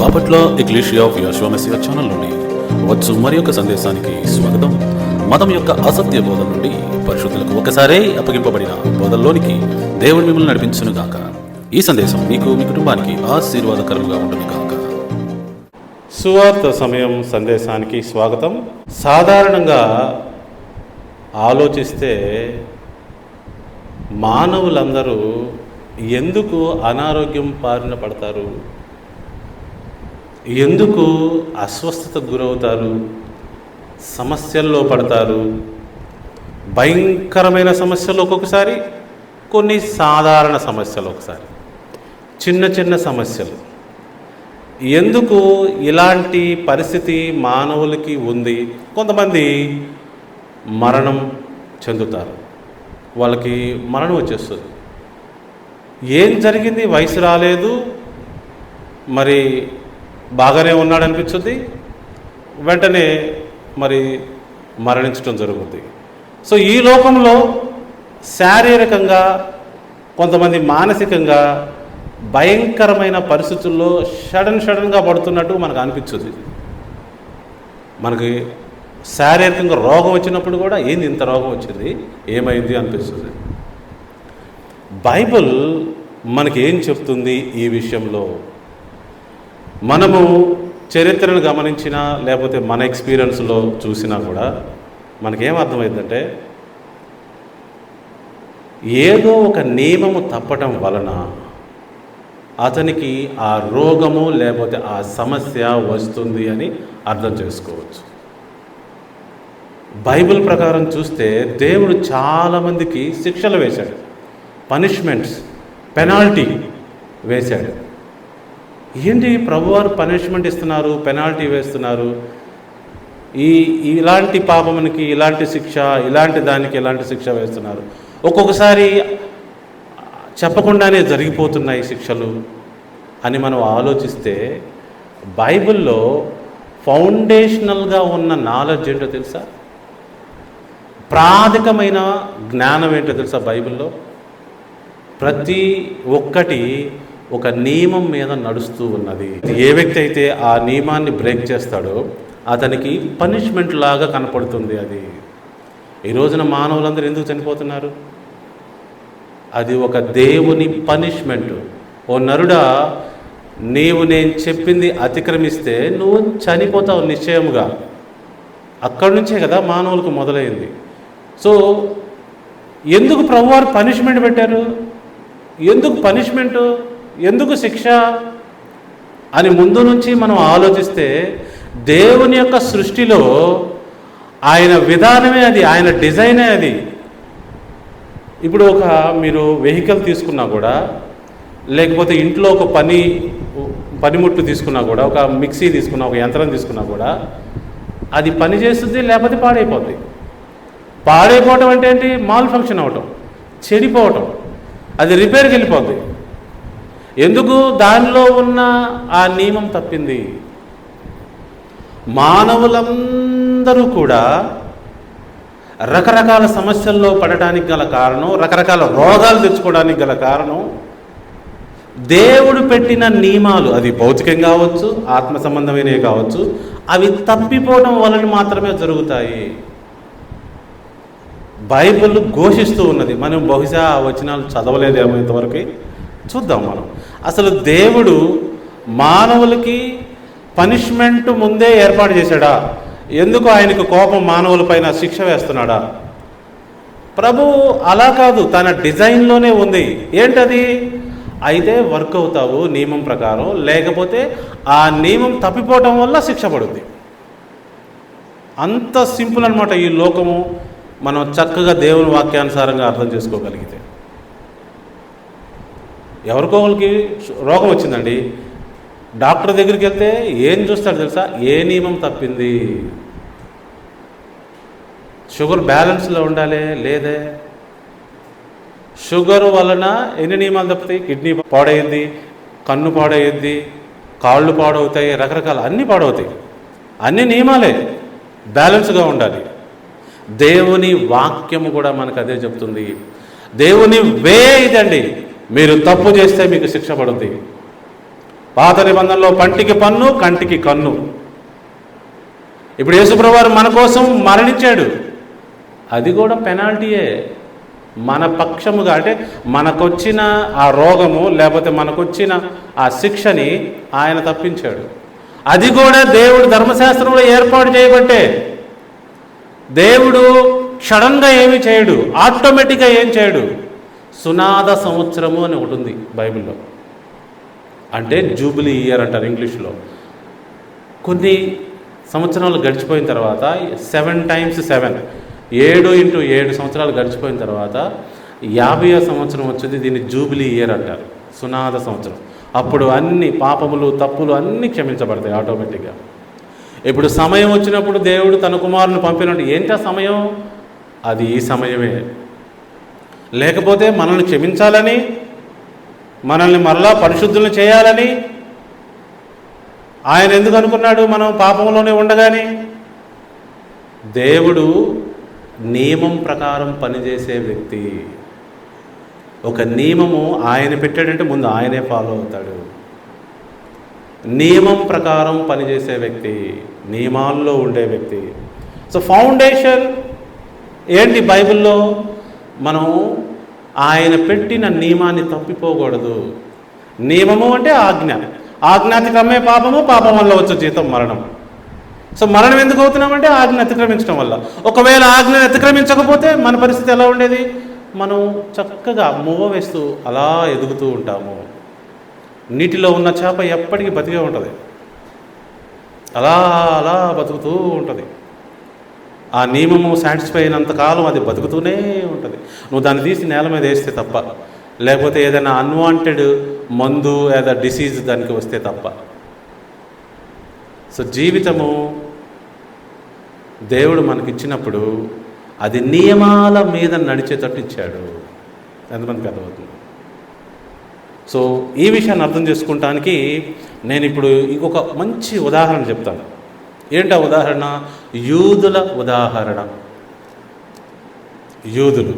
Bapatla ecclesia of Jehovah Messiah channel నుండి వచ్చు మరి యొక్క సందేశానికి స్వాగతం. మతం యొక్క అసత్య బోధన నుండి పరిశుద్ధులకు ఒకసారే అప్పగింపబడిన బోధల్లోనికి దేవుడు మిమ్మల్ని నడిపించును గాక. ఈ సందేశం మీకు మీ కుటుంబానికి ఆశీర్వాదకరంగా ఉంటుంది గాక. సువార్త సమయం సందేశానికి స్వాగతం. సాధారణంగా ఆలోచిస్తే మానవులందరూ ఎందుకు అనారోగ్యం బారిన పడతారు, ఎందుకు అస్వస్థతకు గురవుతారు, సమస్యల్లో పడతారు. భయంకరమైన సమస్యలు ఒక్కొక్కసారి, కొన్ని సాధారణ సమస్యలు, ఒకసారి చిన్న చిన్న సమస్యలు. ఎందుకు ఇలాంటి పరిస్థితి మానవులకి ఉంది? కొంతమంది మరణం చెందుతారు, వాళ్ళకి మరణం వచ్చేస్తుంది. ఏం జరిగింది? వయసు రాలేదు, మరి బాగానే ఉన్నాడు అనిపించుద్ది, వెంటనే మరి మరణించడం జరుగుతుంది. సో ఈ లోకంలో శారీరకంగా, కొంతమంది మానసికంగా భయంకరమైన పరిస్థితుల్లో సడన్గా పడుతున్నట్టు మనకు అనిపించుద్ది. మనకి శారీరకంగా రోగం వచ్చినప్పుడు కూడా ఏంది ఇంత రోగం వచ్చింది, ఏమైంది అనిపిస్తుంది. బైబిల్ మనకి ఏం చెప్తుంది ఈ విషయంలో? మనము చరిత్రను గమనించినా లేకపోతే మన ఎక్స్పీరియన్స్లో చూసినా కూడా మనకేం అర్థమైందంటే, ఏదో ఒక నియమము తప్పటం వలన అతనికి ఆ రోగము లేకపోతే ఆ సమస్య వస్తుంది అని అర్థం చేసుకోవచ్చు. బైబిల్ ప్రకారం చూస్తే దేవుడు చాలామందికి శిక్షలు వేశాడు, పనిష్మెంట్స్, పెనాల్టీ వేశాడు. ఏంటి ప్రభువారు పనిష్మెంట్ ఇస్తున్నారు, పెనాల్టీ వేస్తున్నారు, ఇలాంటి పాపమునికి ఇలాంటి శిక్ష, ఇలాంటి దానికి ఇలాంటి శిక్ష వేస్తున్నారు, ఒక్కొక్కసారి చెప్పకుండానే జరిగిపోతున్నాయి శిక్షలు అని మనం ఆలోచిస్తే, బైబిల్లో ఫౌండేషనల్గా ఉన్న నాలెడ్జ్ ఏంటో తెలుసా? ప్రాథమికమైన జ్ఞానం ఏంటో తెలుసా? బైబిల్లో ప్రతి ఒక్కటి ఒక నియమం మీద నడుస్తూ ఉన్నది. ఏ వ్యక్తి అయితే ఆ నియమాన్ని బ్రేక్ చేస్తాడో అతనికి పనిష్మెంట్ లాగా కనపడుతుంది. అది ఈ రోజున మానవులందరూ ఎందుకు చనిపోతున్నారు? అది ఒక దేవుని పనిష్మెంట్. ఓ నరుడా, నీవు నేను చెప్పింది అతిక్రమిస్తే నువ్వు చనిపోతావు నిశ్చయముగా. అక్కడి నుంచే కదా మానవులకు మొదలైంది. సో ఎందుకు ప్రభువారు పనిష్మెంట్ పెట్టారు? ఎందుకు పనిష్మెంటు, ఎందుకు శిక్ష అని ముందు నుంచి మనం ఆలోచిస్తే, దేవుని యొక్క సృష్టిలో ఆయన విధానమే అది, ఆయన డిజైనే అది. ఇప్పుడు ఒక మీరు వెహికల్ తీసుకున్నా కూడా, లేకపోతే ఇంట్లో ఒక పనిముట్టు తీసుకున్నా కూడా, ఒక మిక్సీ తీసుకున్నా, ఒక యంత్రం తీసుకున్నా కూడా అది పని చేస్తుంది, లేకపోతే పాడైపోద్ది. పాడైపోవటం అంటే ఏంటి? మాల్ ఫంక్షన్ అవటం, చెడిపోవటం, అది రిపేర్కి వెళ్ళిపోద్ది. ఎందుకు? దానిలో ఉన్న ఆ నియమం తప్పింది. మానవులందరూ కూడా రకరకాల సమస్యల్లో పడటానికి గల కారణం, రకరకాల రోగాలు తెచ్చుకోవడానికి గల కారణం దేవుడు పెట్టిన నియమాలు. అది భౌతికంగా కావచ్చు, ఆత్మ సంబంధమైనవి కావచ్చు, అవి తప్పిపోవడం వలన మాత్రమే జరుగుతాయి. బైబిల్ ఘోషిస్తూ ఉన్నది. మనం బహుశా ఆ వచనాలు చదవలేదేమో ఇంతవరకు. చూద్దాం మనం. అసలు దేవుడు మానవులకి పనిష్మెంట్ ముందే ఏర్పాటు చేశాడా? ఎందుకు ఆయనకు కోపం మానవుల పైన శిక్ష వేస్తున్నాడా? ప్రభు అలా కాదు, తన డిజైన్లోనే ఉంది. ఏంటది? అయితే వర్క్ అవుతావు నియమం ప్రకారం, లేకపోతే ఆ నియమం తప్పిపోవటం వల్ల శిక్ష పడుద్ది. అంత సింపుల్ అనమాట ఈ లోకము. మనం చక్కగా దేవుని వాక్యానుసారంగా అర్థం చేసుకోగలిగితే. ఎవరికో వాళ్ళకి రోగం వచ్చిందండి, డాక్టర్ దగ్గరికి వెళ్తే ఏం చూస్తాడు తెలుసా? ఏ నియమం తప్పింది? షుగర్ బ్యాలెన్స్లో ఉండాలి, లేదే. షుగర్ వలన ఎన్ని నియమాలు తప్పుతాయి? కిడ్నీ పాడయ్యింది, కన్ను పాడయ్యింది, కాళ్ళు పాడవుతాయి, రకరకాల అన్నీ పాడవుతాయి. అన్ని నియమాలే, బ్యాలెన్స్గా ఉండాలి. దేవుని వాక్యము కూడా మనకు అదే చెప్తుంది. దేవుని వే ఇదండి, మీరు తప్పు చేస్తే మీకు శిక్ష పడుతుంది. పాత నిబంధనలో పంటికి పన్ను, కంటికి కన్ను. ఇప్పుడు యేసుప్రభువు వారు మన కోసం మరణించాడు, అది కూడా పెనాల్టీయే. మన పక్షముగా, అంటే మనకొచ్చిన ఆ రోగము లేకపోతే మనకొచ్చిన ఆ శిక్షని ఆయన తప్పించాడు. అది కూడా దేవుడు ధర్మశాస్త్రంలో ఏర్పాటు చేయబట్టే. దేవుడు సడన్గా ఏమీ చేయడు, ఆటోమేటిక్గా ఏం చేయడు. సునాద సంవత్సరము అని ఒకటి ఉంది బైబిల్లో, అంటే జూబిలీ ఇయర్ అంటారు ఇంగ్లీష్లో. కొన్ని సంవత్సరాలు గడిచిపోయిన తర్వాత 7 times 7, 7 సంవత్సరాలు గడిచిపోయిన తర్వాత 50వ సంవత్సరం వచ్చింది. దీన్ని జూబిలీ ఇయర్ అంటారు, సునాద సంవత్సరం. అప్పుడు అన్ని పాపములు, తప్పులు అన్నీ క్షమించబడతాయి ఆటోమేటిక్గా. ఇప్పుడు సమయం వచ్చినప్పుడు దేవుడు తన కుమారుని పంపినట్టు, ఏంటా సమయం? అది ఈ సమయమే. లేకపోతే మనల్ని క్షమించాలని, మనల్ని మరలా పరిశుద్ధులను చేయాలని ఆయన ఎందుకు అనుకున్నాడు మనం పాపంలోనే ఉండగానే? దేవుడు నియమం ప్రకారం పనిచేసే వ్యక్తి. ఒక నియమము ఆయన పెట్టాడంటే ముందు ఆయనే ఫాలో అవుతాడు. నియమం ప్రకారం పనిచేసే వ్యక్తి, నియమాల్లో ఉండే వ్యక్తి. సో ఫౌండేషన్ ఏంటి బైబిల్లో? మనం ఆయన పెట్టిన నియమాన్ని తప్పిపోకూడదు. నియమము అంటే ఆజ్ఞ, ఆజ్ఞాతిక్రమే పాపము, పాపం వల్ల వచ్చే జీతం మరణం. సో మరణం ఎందుకు అవుతున్నామంటే ఆజ్ఞ అతిక్రమించడం వల్ల. ఒకవేళ ఆజ్ఞను అతిక్రమించకపోతే మన పరిస్థితి ఎలా ఉండేది? మనం చక్కగా మూవ వేస్తూ అలా ఎదుగుతూ ఉంటాము. నీటిలో ఉన్న చేప ఎప్పటికీ బతికే ఉంటుంది, అలా అలా బతుకుతూ ఉంటుంది. ఆ నియమము సాటిస్ఫై అయినంతకాలం అది బతుకుతూనే ఉంటుంది. నువ్వు దాన్ని తీసి నేల మీద వేస్తే తప్ప, లేకపోతే ఏదైనా అన్వాంటెడ్ మందు లేదా డిసీజ్ దానికి వస్తే తప్ప. సో జీవితము దేవుడు మనకిచ్చినప్పుడు అది నియమాల మీద నడిచేటట్టు ఇచ్చాడు. ఎంతమందికి అర్థమవుతుంది? సో ఈ విషయాన్ని అర్థం చేసుకుంటానికి నేను ఇప్పుడు ఇంకొక మంచి ఉదాహరణ చెప్తాను. ఏంటా ఉదాహరణ? యూదుల ఉదాహరణ. యూదులు,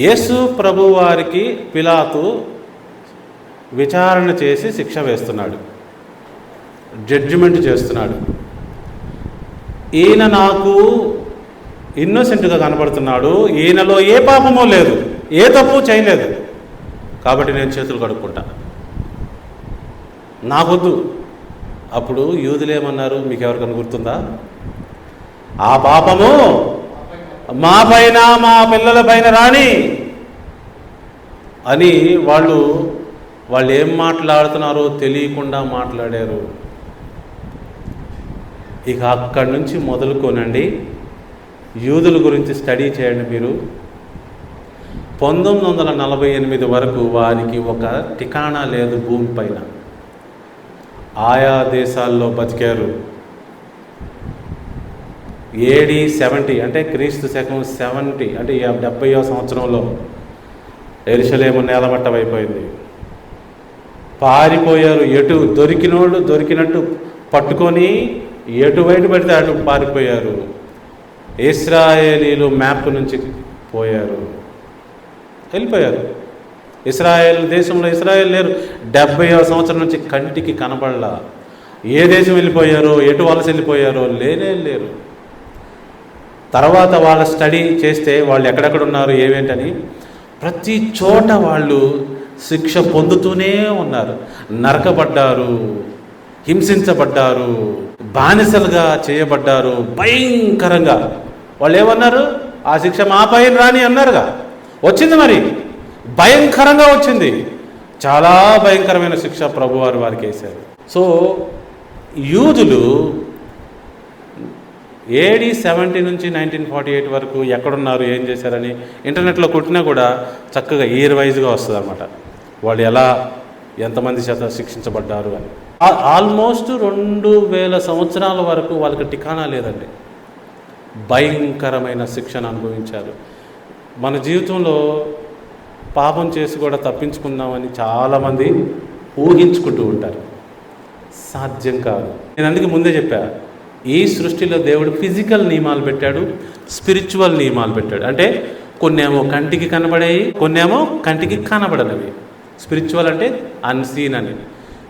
యేసు ప్రభు వారికి పిలాతు విచారణ చేసి శిక్ష వేస్తున్నాడు, జడ్జిమెంట్ చేస్తున్నాడు. ఈయన నాకు ఇన్నోసెంట్గా కనబడుతున్నాడు, ఈయనలో ఏ పాపమో లేదు, ఏ తప్పు చేయలేదు, కాబట్టి నేను చేతులు కడుక్కుంటా, నాకొద్దు. అప్పుడు యూదులు ఏమన్నారు? మీకు ఎవరికైనా గుర్తుందా? ఆ పాపము మా పైన, మా పిల్లల పైన రాని అని వాళ్ళు ఏం మాట్లాడుతున్నారో తెలియకుండా మాట్లాడారు. ఇక అక్కడి నుంచి మొదలుకోనండి యూదుల గురించి స్టడీ చేయండి మీరు. 1948 వరకు వారికి ఒక ఠికాణా లేదు భూమి పైన. ఆయా దేశాల్లో బతికారు. AD 70 అంటే క్రీస్తు శకం 70 అంటే 70వ సంవత్సరంలో యెరూషలేము నేలమట్టం అయిపోయింది. పారిపోయారు. ఎటు దొరికినోళ్ళు దొరికినట్టు పట్టుకొని ఎటు బయట పడితే అటు పారిపోయారు. ఇశ్రాయేలీలు మ్యాప్ నుంచి పోయారు, వెళ్ళిపోయారు. ఇశ్రాయేల్ దేశంలో ఇశ్రాయేల్ లేరు. 70వ సంవత్సరం నుంచి కంటికి కనబడలా. ఏ దేశం వెళ్ళిపోయారో, ఎటు వలస వెళ్ళిపోయారో లేరు. తర్వాత వాళ్ళ స్టడీ చేస్తే వాళ్ళు ఎక్కడెక్కడ ఉన్నారు ఏమేంటని ప్రతి చోట వాళ్ళు శిక్ష పొందుతూనే ఉన్నారు. నరకబడ్డారు, హింసించబడ్డారు, బానిసలుగా చేయబడ్డారు భయంకరంగా. వాళ్ళు ఏమన్నారు? ఆ శిక్ష మా పైన రాని అన్నారుగా, వచ్చింది. మరి భయంకరంగా వచ్చింది. చాలా భయంకరమైన శిక్ష ప్రభువారు వారికి వేశారు. సో యూదులు AD 70 నుంచి 1948 వరకు ఎక్కడున్నారు, ఏం చేశారని ఇంటర్నెట్లో కొట్టినా కూడా చక్కగా ఇయర్ వైజ్గా వస్తుంది అనమాట. వాళ్ళు ఎంతమంది చేత శిక్షించబడ్డారు అని. ఆల్మోస్ట్ 2000 సంవత్సరాల వరకు వాళ్ళకి ఠికానా లేదండి. భయంకరమైన శిక్షను అనుభవించారు. మన జీవితంలో పాపం చేసి కూడా తప్పించుకుందామని చాలామంది ఊహించుకుంటూ ఉంటారు. సాధ్యం కాదు. నేను అందుకే ముందే చెప్పా, ఈ సృష్టిలో దేవుడు ఫిజికల్ నియమాలు పెట్టాడు, స్పిరిచువల్ నియమాలు పెట్టాడు. అంటే కొన్నేమో కంటికి కనబడేవి, కొన్నేమో కంటికి కనబడనివి. స్పిరిచువల్ అంటే అన్సీన్ అని.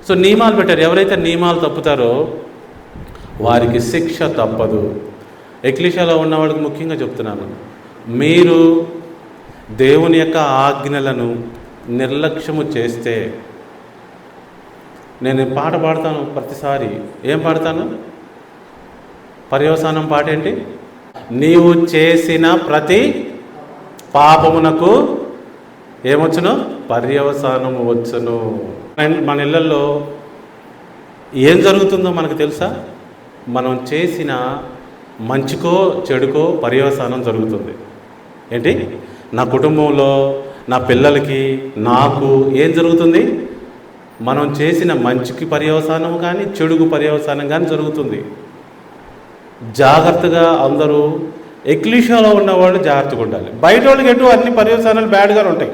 సో నియమాలు పెట్టారు. ఎవరైతే నియమాలు తప్పుతారో వారికి శిక్ష తప్పదు. ఎక్లీషియాలో ఉన్న వాళ్ళకి ముఖ్యంగా చెప్తున్నాను, మీరు దేవుని యొక్క ఆజ్ఞలను నిర్లక్ష్యము చేస్తే, నేను పాట పాడతాను ప్రతిసారి. ఏం పాడతాను? పర్యవసానం పాట ఏంటి? నీవు చేసిన ప్రతి పాపమునకు ఏమొచ్చును? పర్యవసానము వచ్చును. మన ఇళ్ళల్లో ఏం జరుగుతుందో మనకు తెలుసా? మనం చేసిన మంచికో చెడుకో పర్యవసానం జరుగుతుంది. ఏంటి? నా కుటుంబంలో, నా పిల్లలకి, నాకు ఏం జరుగుతుంది? మనం చేసిన మంచికి పర్యవసానం కానీ చెడుకు పర్యవసానం కానీ జరుగుతుంది. జాగ్రత్తగా అందరూ, ఎక్లీషియాలో ఉన్నవాళ్ళు జాగ్రత్తగా ఉండాలి. బయట వాళ్ళకి ఎటు అన్ని పర్యవసానాలు బ్యాడ్గానే ఉంటాయి.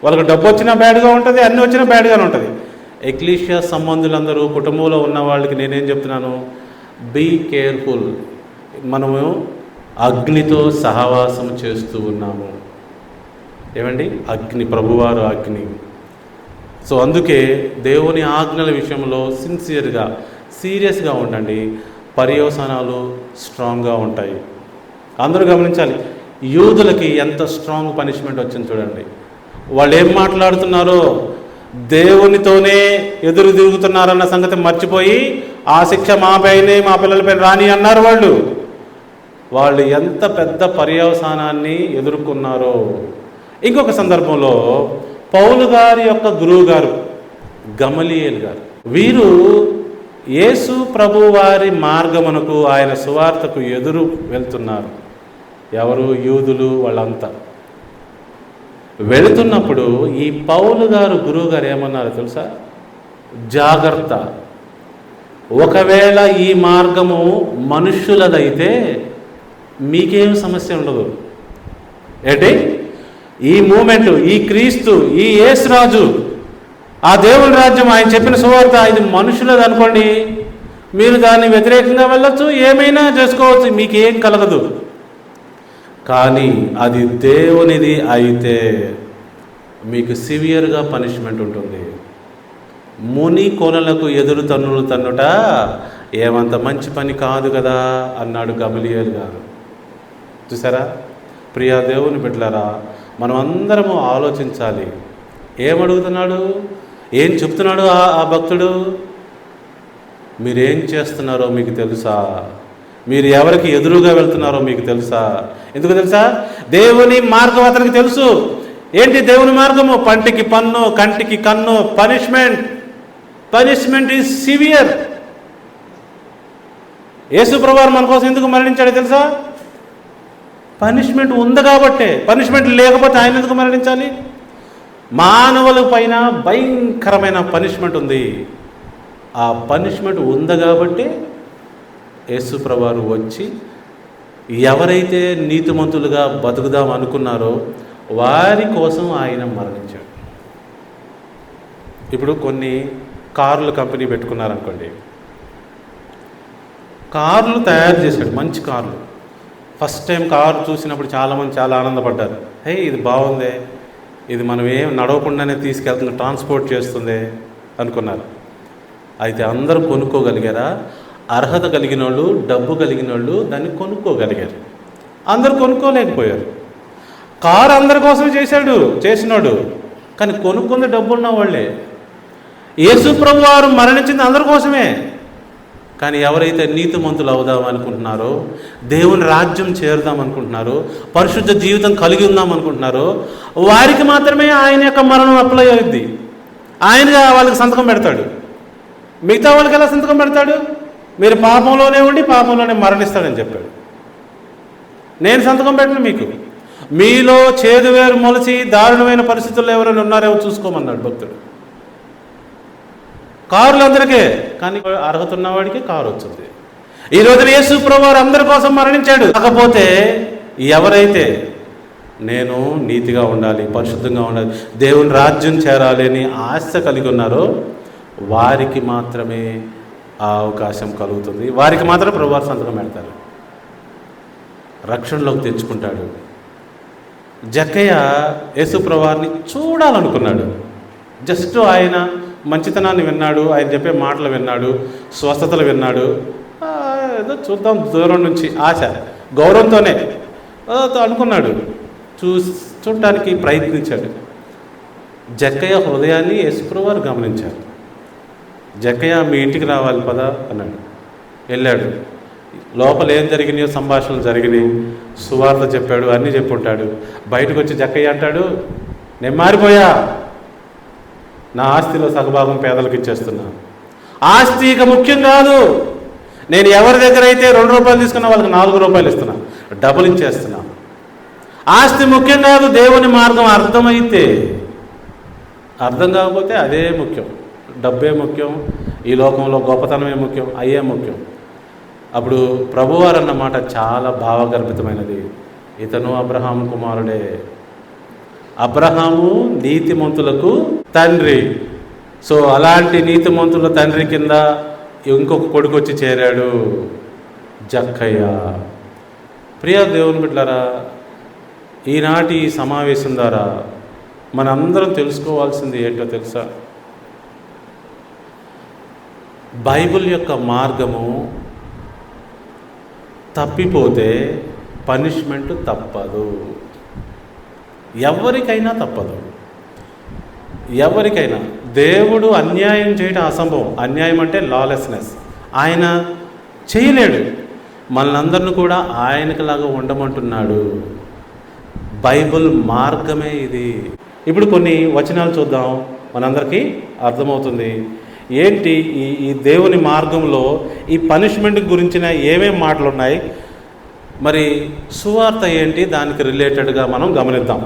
వాళ్ళకి డబ్బు వచ్చినా బ్యాడ్గా ఉంటుంది, అన్నీ వచ్చినా బ్యాడ్గానే ఉంటుంది. ఎక్లీషియా సంబంధులందరూ, కుటుంబంలో ఉన్న వాళ్ళకి నేనేం చెప్తున్నాను? Be careful. మనము అగ్నితో సహవాసం చేస్తూ ఉన్నాము. ఏమండి? అగ్ని, ప్రభువారు అగ్ని. సో అందుకే దేవుని ఆజ్ఞల విషయంలో సిన్సియర్గా, సీరియస్గా ఉండండి. పర్యవసానాలు స్ట్రాంగ్గా ఉంటాయి. అందరూ గమనించాలి. యూదులకి ఎంత స్ట్రాంగ్ పనిష్మెంట్ వచ్చింది చూడండి. వాళ్ళు ఏం మాట్లాడుతున్నారో, దేవునితోనే ఎదురు తిరుగుతున్నారన్న సంగతి మర్చిపోయి ఆ శిక్ష మా పైనే, మా పిల్లలపైన రాని అన్నారు. వాళ్ళు ఎంత పెద్ద పర్యవసానాన్ని ఎదుర్కొన్నారో. ఇంకొక సందర్భంలో పౌలు గారి యొక్క గురువు గారు గమలీయేలు గారు, వీరు యేసు ప్రభు వారి మార్గమునకు, ఆయన సువార్తకు ఎదురు వెళ్తున్నారు. ఎవరు? యూదులు. వాళ్ళంతా వెళుతున్నప్పుడు ఈ పౌలు గారు గురువు గారు ఏమన్నారో తెలుసా? జాగ్రత్త, ఒకవేళ ఈ మార్గము మనుష్యులదైతే మీకేం సమస్య ఉండదు. ఏంటి? ఈ మూమెంట్, ఈ క్రీస్తు, ఈ యేసురాజు, ఆ దేవుని రాజ్యం, ఆయన చెప్పిన సువార్త, ఇది మనుషులది అనుకోండి, మీరు దాన్ని వ్యతిరేకంగా వెళ్ళొచ్చు, ఏమైనా చేసుకోవచ్చు, మీకేం కలగదు. కానీ అది దేవునిది అయితే మీకు సివియర్గా పనిష్మెంట్ ఉంటుంది. ముని కొనలకు ఎదురు తన్నులు తన్నుట ఏమంత మంచి పని కాదు కదా అన్నాడు గమలీయేలు గారు. చూసారా? ప్రియా దేవుని బిడ్డలారా, మనం అందరము ఆలోచించాలి. ఏమడుగుతున్నాడు? ఏం చెప్తున్నాడు ఆ భక్తుడు? మీరేం చేస్తున్నారో మీకు తెలుసా? మీరు ఎవరికి ఎదురుగా వెళ్తున్నారో మీకు తెలుసా? ఎందుకు తెలుసా? దేవుని మార్గం అతనికి తెలుసు. ఏంటి దేవుని మార్గము? పంటికి పన్ను, కంటికి కన్ను. Punishment is severe. యేసు ప్రభువు మన కోసం ఎందుకు మరణించాడో తెలుసా? పనిష్మెంట్ ఉంది కాబట్టే. పనిష్మెంట్ లేకపోతే ఆయన ఎందుకు మరణించాలి? మానవుల పైన భయంకరమైన పనిష్మెంట్ ఉంది. ఆ పనిష్మెంట్ ఉంది కాబట్టి యేసు ప్రభువు వచ్చి ఎవరైతే నీతిమంతులుగా బతుకుదాం అనుకున్నారో వారి కోసం ఆయన మరణించాడు. ఇప్పుడు కొన్ని కార్ల కంపెనీ పెట్టుకున్నారనుకోండి, కార్లు తయారు చేశాడు, మంచి కార్లు. ఫస్ట్ టైం కారు చూసినప్పుడు చాలామంది చాలా ఆనందపడ్డారు. హే, ఇది బాగుందే, ఇది మనం ఏం నడవకుండానే తీసుకెళ్తుంది, ట్రాన్స్పోర్ట్ చేస్తుంది అనుకున్నారు. అయితే అందరూ కొనుక్కోగలిగారా? అర్హత కలిగిన వాళ్ళు, డబ్బు కలిగిన వాళ్ళు దాన్ని కొనుక్కోగలిగారు. అందరూ కొనుక్కోలేకపోయారు. కారు అందరి కోసం చేసినాడు, కానీ కొనుక్కుంది డబ్బున్న వాళ్ళే. యేసు ప్రభు వారు మరణించింది అందరి కోసమే. కానీ ఎవరైతే నీతిమంతులు అవుదాం అనుకుంటున్నారో, దేవుని రాజ్యం చేరుదాం అనుకుంటున్నారో, పరిశుద్ధ జీవితం కలిగి ఉందాం అనుకుంటున్నారో వారికి మాత్రమే ఆయన యొక్క మరణం అప్లై అవుద్ది. ఆయనగా వాళ్ళకి సంతకం పెడతాడు. మిగతా వాళ్ళకి ఎలా సంతకం పెడతాడు? మీరు పాపంలోనే ఉండి పాపంలోనే మరణిస్తాడని చెప్పాడు. నేను సంతకం పెట్టను మీకు. మీలో చేదువేరు మొలిచి దారుణమైన పరిస్థితుల్లో ఎవరైనా ఉన్నారేమో చూసుకోమన్నాడు భక్తుడు. కారులు అందరికీ, కానీ అర్హత ఉన్నవాడికి కారు వచ్చింది. ఈ రోజున యేసు ప్రభువు అందరి కోసం మరణించాడు. కాకపోతే ఎవరైతే నేను నీతిగా ఉండాలి, పరిశుద్ధంగా ఉండాలి, దేవుని రాజ్యం చేరాలి అని ఆశ కలిగి ఉన్నారో వారికి మాత్రమే ఆ అవకాశం కలుగుతుంది. వారికి మాత్రం ప్రభువు సంతకం పెడతారు, రక్షణలోకి తెచ్చుకుంటాడు. జక్కయ్య యేసు ప్రభువుని చూడాలనుకున్నాడు, జస్ట్ ఆయన మంచితనాన్ని విన్నాడు, ఆయన చెప్పే మాటలు విన్నాడు, స్వస్థతలు విన్నాడు. ఏదో చూద్దాం దూరం నుంచి ఆశ, గౌరవంతోనే అనుకున్నాడు, చూడటానికి ప్రయత్నించాడు. జక్కయ్య హృదయాన్ని యేసుప్రభువు వారు గమనించారు. జక్కయ్య మీ ఇంటికి రావాలి పద అన్నాడు. వెళ్ళాడు. లోపల ఏం జరిగినాయో సంభాషణలు జరిగినాయి, సువార్త చెప్పాడు, అన్నీ చెప్పుంటాడు. బయటకు వచ్చి జక్కయ్య అంటాడు, నేను మారిపోయా, నా ఆస్తిలో సగభాగం పేదలకు ఇచ్చేస్తున్నా. ఆస్తి ఇక ముఖ్యం కాదు, నేను ఎవరి దగ్గర అయితే 2 రూపాయలు తీసుకున్నా వాళ్ళకి 4 రూపాయలు ఇస్తున్నా, డబ్బులు ఇచ్చేస్తున్నా. ఆస్తి ముఖ్యం కాదు, దేవుని మార్గం అర్థమైతే. అర్థం కాకపోతే అదే ముఖ్యం, డబ్బే ముఖ్యం, ఈ లోకంలో గొప్పతనమే ముఖ్యం, అయ్యే ముఖ్యం. అప్పుడు ప్రభువారు అన్నమాట చాలా భావగర్భితమైనది. ఇతను అబ్రహాము కుమారుడే, అబ్రహాము నీతిమంతులకు తండ్రి. సో అలాంటి నీతిమంతుల తండ్రి కింద ఇంకొక కొడుకు వచ్చి చేరాడు, జక్కయ్య. ప్రియ దేవుని బిడ్డలారా, ఈనాటి ఈ సమావేశం ద్వారా మనందరం తెలుసుకోవాల్సింది ఏంటో తెలుసా? బైబిల్ యొక్క మార్గము తప్పిపోతే పనిష్మెంట్ తప్పదు. ఎవరికైనా తప్పదు, ఎవరికైనా. దేవుడు అన్యాయం చేయడం అసంభవం. అన్యాయం అంటే లాలెస్నెస్. ఆయన చేయలేడు. మనందరిని కూడా ఆయనకులాగా ఉండమంటున్నాడు. బైబిల్ మార్గమే ఇది. ఇప్పుడు కొన్ని వచనాలు చూద్దాం, మనందరికీ అర్థమవుతుంది ఏంటి ఈ దేవుని మార్గంలో ఈ పనిష్మెంట్ గురించిన ఏమేమి మాటలు ఉన్నాయి, మరి సువార్త ఏంటి, దానికి రిలేటెడ్గా మనం గమనిద్దాం.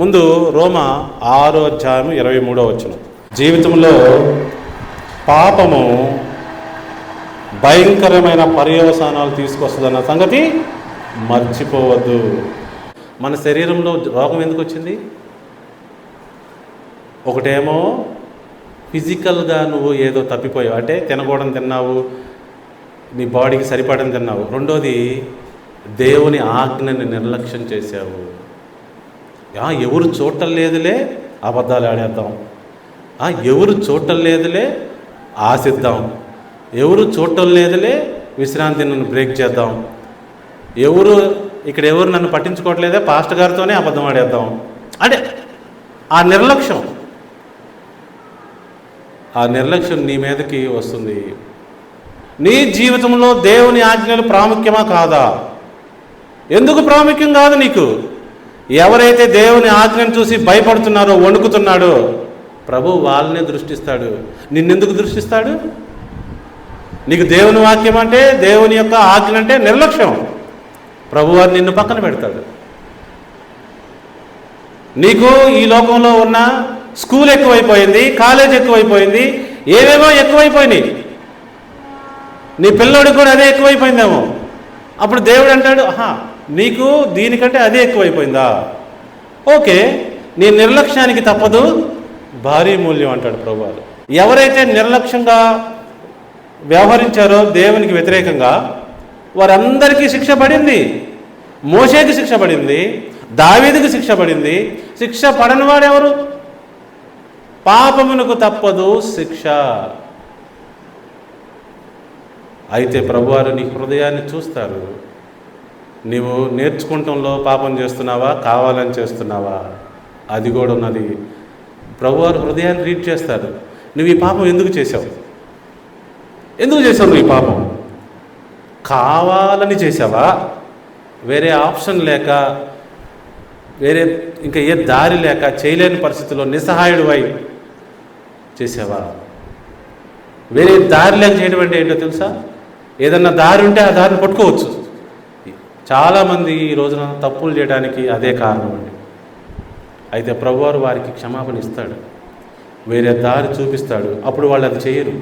ముందు రోమా 6వ అధ్యాయం 23వ వచనం. జీవితంలో పాపము భయంకరమైన పర్యవసానాలు తీసుకొస్తుందన్న సంగతి మర్చిపోవద్దు. మన శరీరంలో రోగం ఎందుకు వచ్చింది? ఒకటేమో ఫిజికల్గా నువ్వు ఏదో తప్పిపోయావు, అంటే తినకూడని తిన్నావు, నీ బాడీకి సరిపడని తిన్నావు. రెండోది దేవుని ఆజ్ఞని నిర్లక్ష్యం చేశావు. ఎవరు చూడటం లేదులే అబద్ధాలు ఆడేద్దాం, ఎవరు చూడటం లేదులే ఆశిద్దాం, ఎవరు చూడటం లేదులే విశ్రాంతిని బ్రేక్ చేద్దాం, ఎవరు నన్ను పట్టించుకోవట్లేదే పాస్టర్ గారితోనే అబద్ధం ఆడేద్దాం. అంటే ఆ నిర్లక్ష్యం నీ మీదకి వస్తుంది. నీ జీవితంలో దేవుని ఆజ్ఞలు ప్రాముఖ్యమా కాదా? ఎందుకు ప్రాముఖ్యం కాదు నీకు? ఎవరైతే దేవుని ఆజ్ఞను చూసి భయపడుతున్నారో, వణుకుతున్నాడో, ప్రభు వాళ్ళనే దృష్టిస్తాడు. నిన్నెందుకు దృష్టిస్తాడు? నీకు దేవుని వాక్యం అంటే, దేవుని యొక్క ఆజ్ఞ అంటే నిర్లక్ష్యం. ప్రభువారు నిన్ను పక్కన పెడతాడు. నీకు ఈ లోకంలో ఉన్న స్కూల్ ఎక్కువైపోయింది, కాలేజ్ ఎక్కువైపోయింది, ఏవేమో ఎక్కువైపోయినాయి. నీ పిల్లోడికి కూడా అదే ఎక్కువైపోయిందేమో. అప్పుడు దేవుడు అంటాడు, నీకు దీనికంటే అదే ఎక్కువైపోయిందా? ఓకే, నీ నిర్లక్ష్యానికి తప్పదు భారీ మూల్యం అంటాడు ప్రభువారు. ఎవరైతే నిర్లక్ష్యంగా వ్యవహరించారో దేవునికి వ్యతిరేకంగా, వారందరికీ శిక్ష పడింది. మోషేకి శిక్ష పడింది, దావీదుకి శిక్ష పడింది. శిక్ష పడని వాడెవరు? పాపమునకు తప్పదు శిక్ష. అయితే ప్రభువారు నీ హృదయాన్ని చూస్తారు. నీవు నేర్చుకుంటంలో పాపం చేస్తున్నావా, కావాలని చేస్తున్నావా, అది కూడా ఉన్నది. ప్రభువారు హృదయాన్ని రీడ్ చేస్తారు. నువ్వు ఈ పాపం ఎందుకు చేసావు? ఎందుకు చేసావు నువ్వు ఈ పాపం? కావాలని చేసావా? వేరే ఆప్షన్ లేక, వేరే ఇంకా ఏ దారి లేక, చేయలేని పరిస్థితుల్లో నిస్సహాయుడివై చేసావా? వేరే దారి లేక చేయడం అంటే ఏంటో తెలుసా? ఏదన్నా దారి ఉంటే ఆ దారిని పట్టుకోవచ్చు. చాలామంది ఈ రోజున తప్పులు చేయడానికి అదే కారణం అండి. అయితే ప్రభువారు వారికి క్షమాపణ ఇస్తాడు, వేరే దారి చూపిస్తాడు. అప్పుడు వాళ్ళు అది చేయరు.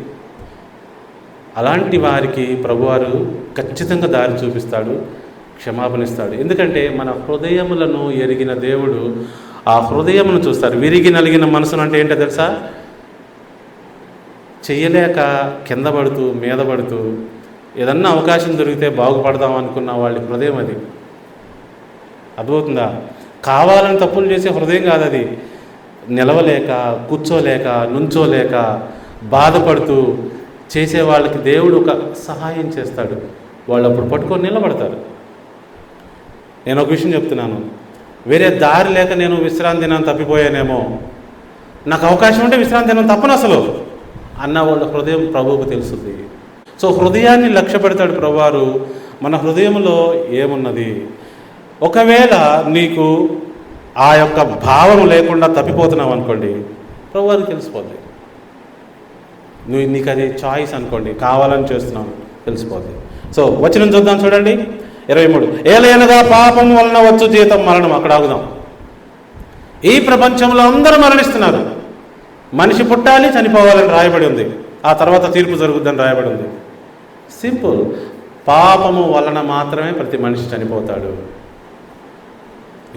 అలాంటి వారికి ప్రభువారు ఖచ్చితంగా దారి చూపిస్తాడు, క్షమాపణ ఇస్తాడు. ఎందుకంటే మన హృదయములను ఎరిగిన దేవుడు ఆ హృదయమును చూస్తారు. విరిగి నలిగిన మనసును అంటే ఏంటో తెలుసా? చెయ్యలేక కింద పడుతూ మీద పడుతూ ఏదన్నా అవకాశం దొరికితే బాగుపడదాం అనుకున్న వాళ్ళ హృదయం అది. అర్థమవుతుందా? కావాలని తప్పులు చేసే హృదయం కాదు అది. నిలవలేక, కూర్చోలేక, నుంచోలేక, బాధపడుతూ చేసే వాళ్ళకి దేవుడు ఒక సహాయం చేస్తాడు. వాళ్ళు అప్పుడు పట్టుకొని నిలబడతారు. నేను ఒక విషయం చెప్తున్నాను, వేరే దారి లేక నేను విశ్రాంతి దినాన్ని తప్పిపోయానేమో, నాకు అవకాశం ఉంటే విశ్రాంతి దినం తప్పను అసలు అన్న వాళ్ళ హృదయం ప్రభువుకు తెలుస్తుంది. సో హృదయాన్ని లక్ష్య పెడతాడు ప్రభువారు. మన హృదయంలో ఏమున్నది? ఒకవేళ నీకు ఆ యొక్క భావం లేకుండా తప్పిపోతున్నావు అనుకోండి, ప్రభువారికి తెలిసిపోద్ది. నీకు అది చాయిస్ అనుకోండి, కావాలని చేస్తున్నావు, తెలిసిపోద్ది. సో వచనం చూద్దాం, చూడండి 23. ఏలయనగా పాపం వలన వచ్చు జీతం మరణం. అక్కడ ఆగుదాం. ఈ ప్రపంచంలో అందరూ మరణిస్తున్నారు. మనిషి పుట్టాలి, చనిపోవాలని రాయబడి ఉంది. ఆ తర్వాత తీర్పు జరుగుద్దని రాయబడి ఉంది. సింపుల్. పాపము వలన మాత్రమే ప్రతి మనిషి చనిపోతాడు.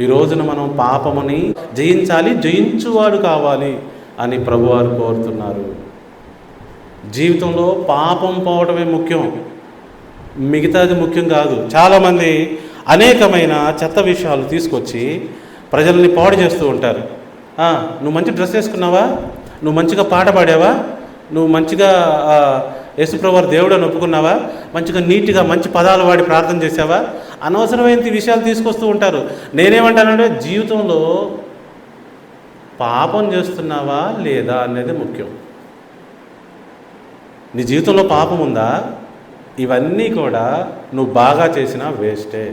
ఈ రోజున మనం పాపముని జయించాలి, జయించువాడు కావాలి అని ప్రభువారు కోరుతున్నారు. జీవితంలో పాపం పోవడమే ముఖ్యం, మిగతాది ముఖ్యం కాదు. చాలామంది అనేకమైన చెత్త విషయాలు తీసుకొచ్చి ప్రజల్ని పాడు చేస్తూ ఉంటారు. నువ్వు మంచి డ్రెస్ వేసుకున్నావా, నువ్వు మంచిగా పాట పాడావా, నువ్వు మంచిగా యేసుప్రభువారు దేవుడు అని ఒప్పుకున్నావా, మంచిగా నీట్గా మంచి పదాలు వాడి ప్రార్థన చేసావా, అనవసరమైన విషయాలు తీసుకొస్తూ ఉంటారు. నేనేమంటానంటే జీవితంలో పాపం చేస్తున్నావా లేదా అనేది ముఖ్యం. నీ జీవితంలో పాపం ఉందా? ఇవన్నీ కూడా నువ్వు బాగా చేసినా వేస్టే,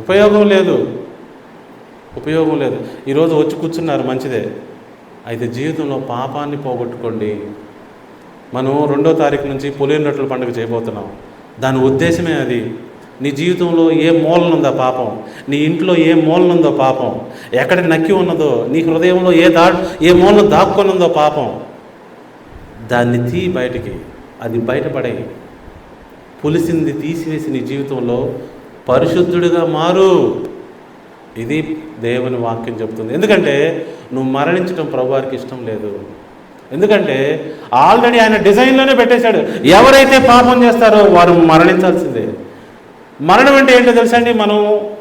ఉపయోగం లేదు. ఈరోజు వచ్చి కూర్చున్నారు, మంచిదే. అయితే జీవితంలో పాపాన్ని పోగొట్టుకోండి. మనం 2వ తారీఖు నుంచి పులియని రొట్టెల పండుగ చేయబోతున్నాం. దాని ఉద్దేశమే అది. నీ జీవితంలో ఏ మూలనుందో పాపం, నీ ఇంట్లో ఏ మూలనుందో పాపం, ఎక్కడ నక్కి ఉన్నదో, నీ హృదయంలో ఏ మూలను దాక్కొని ఉందో పాపం, దాన్ని బయటికి, అది బయటపడే, పులిసింది తీసివేసి నీ జీవితంలో పరిశుద్ధుడిగా మారు. ఇది దేవుని వాక్యం చెప్తుంది. ఎందుకంటే నువ్వు మరణించడం ప్రభువారికి ఇష్టం లేదు. ఎందుకంటే ఆల్రెడీ ఆయన డిజైన్లోనే పెట్టేశాడు, ఎవరైతే పాపం చేస్తారో వారు మరణించాల్సిందే. మరణం అంటే ఏంటో తెలుసా అండి?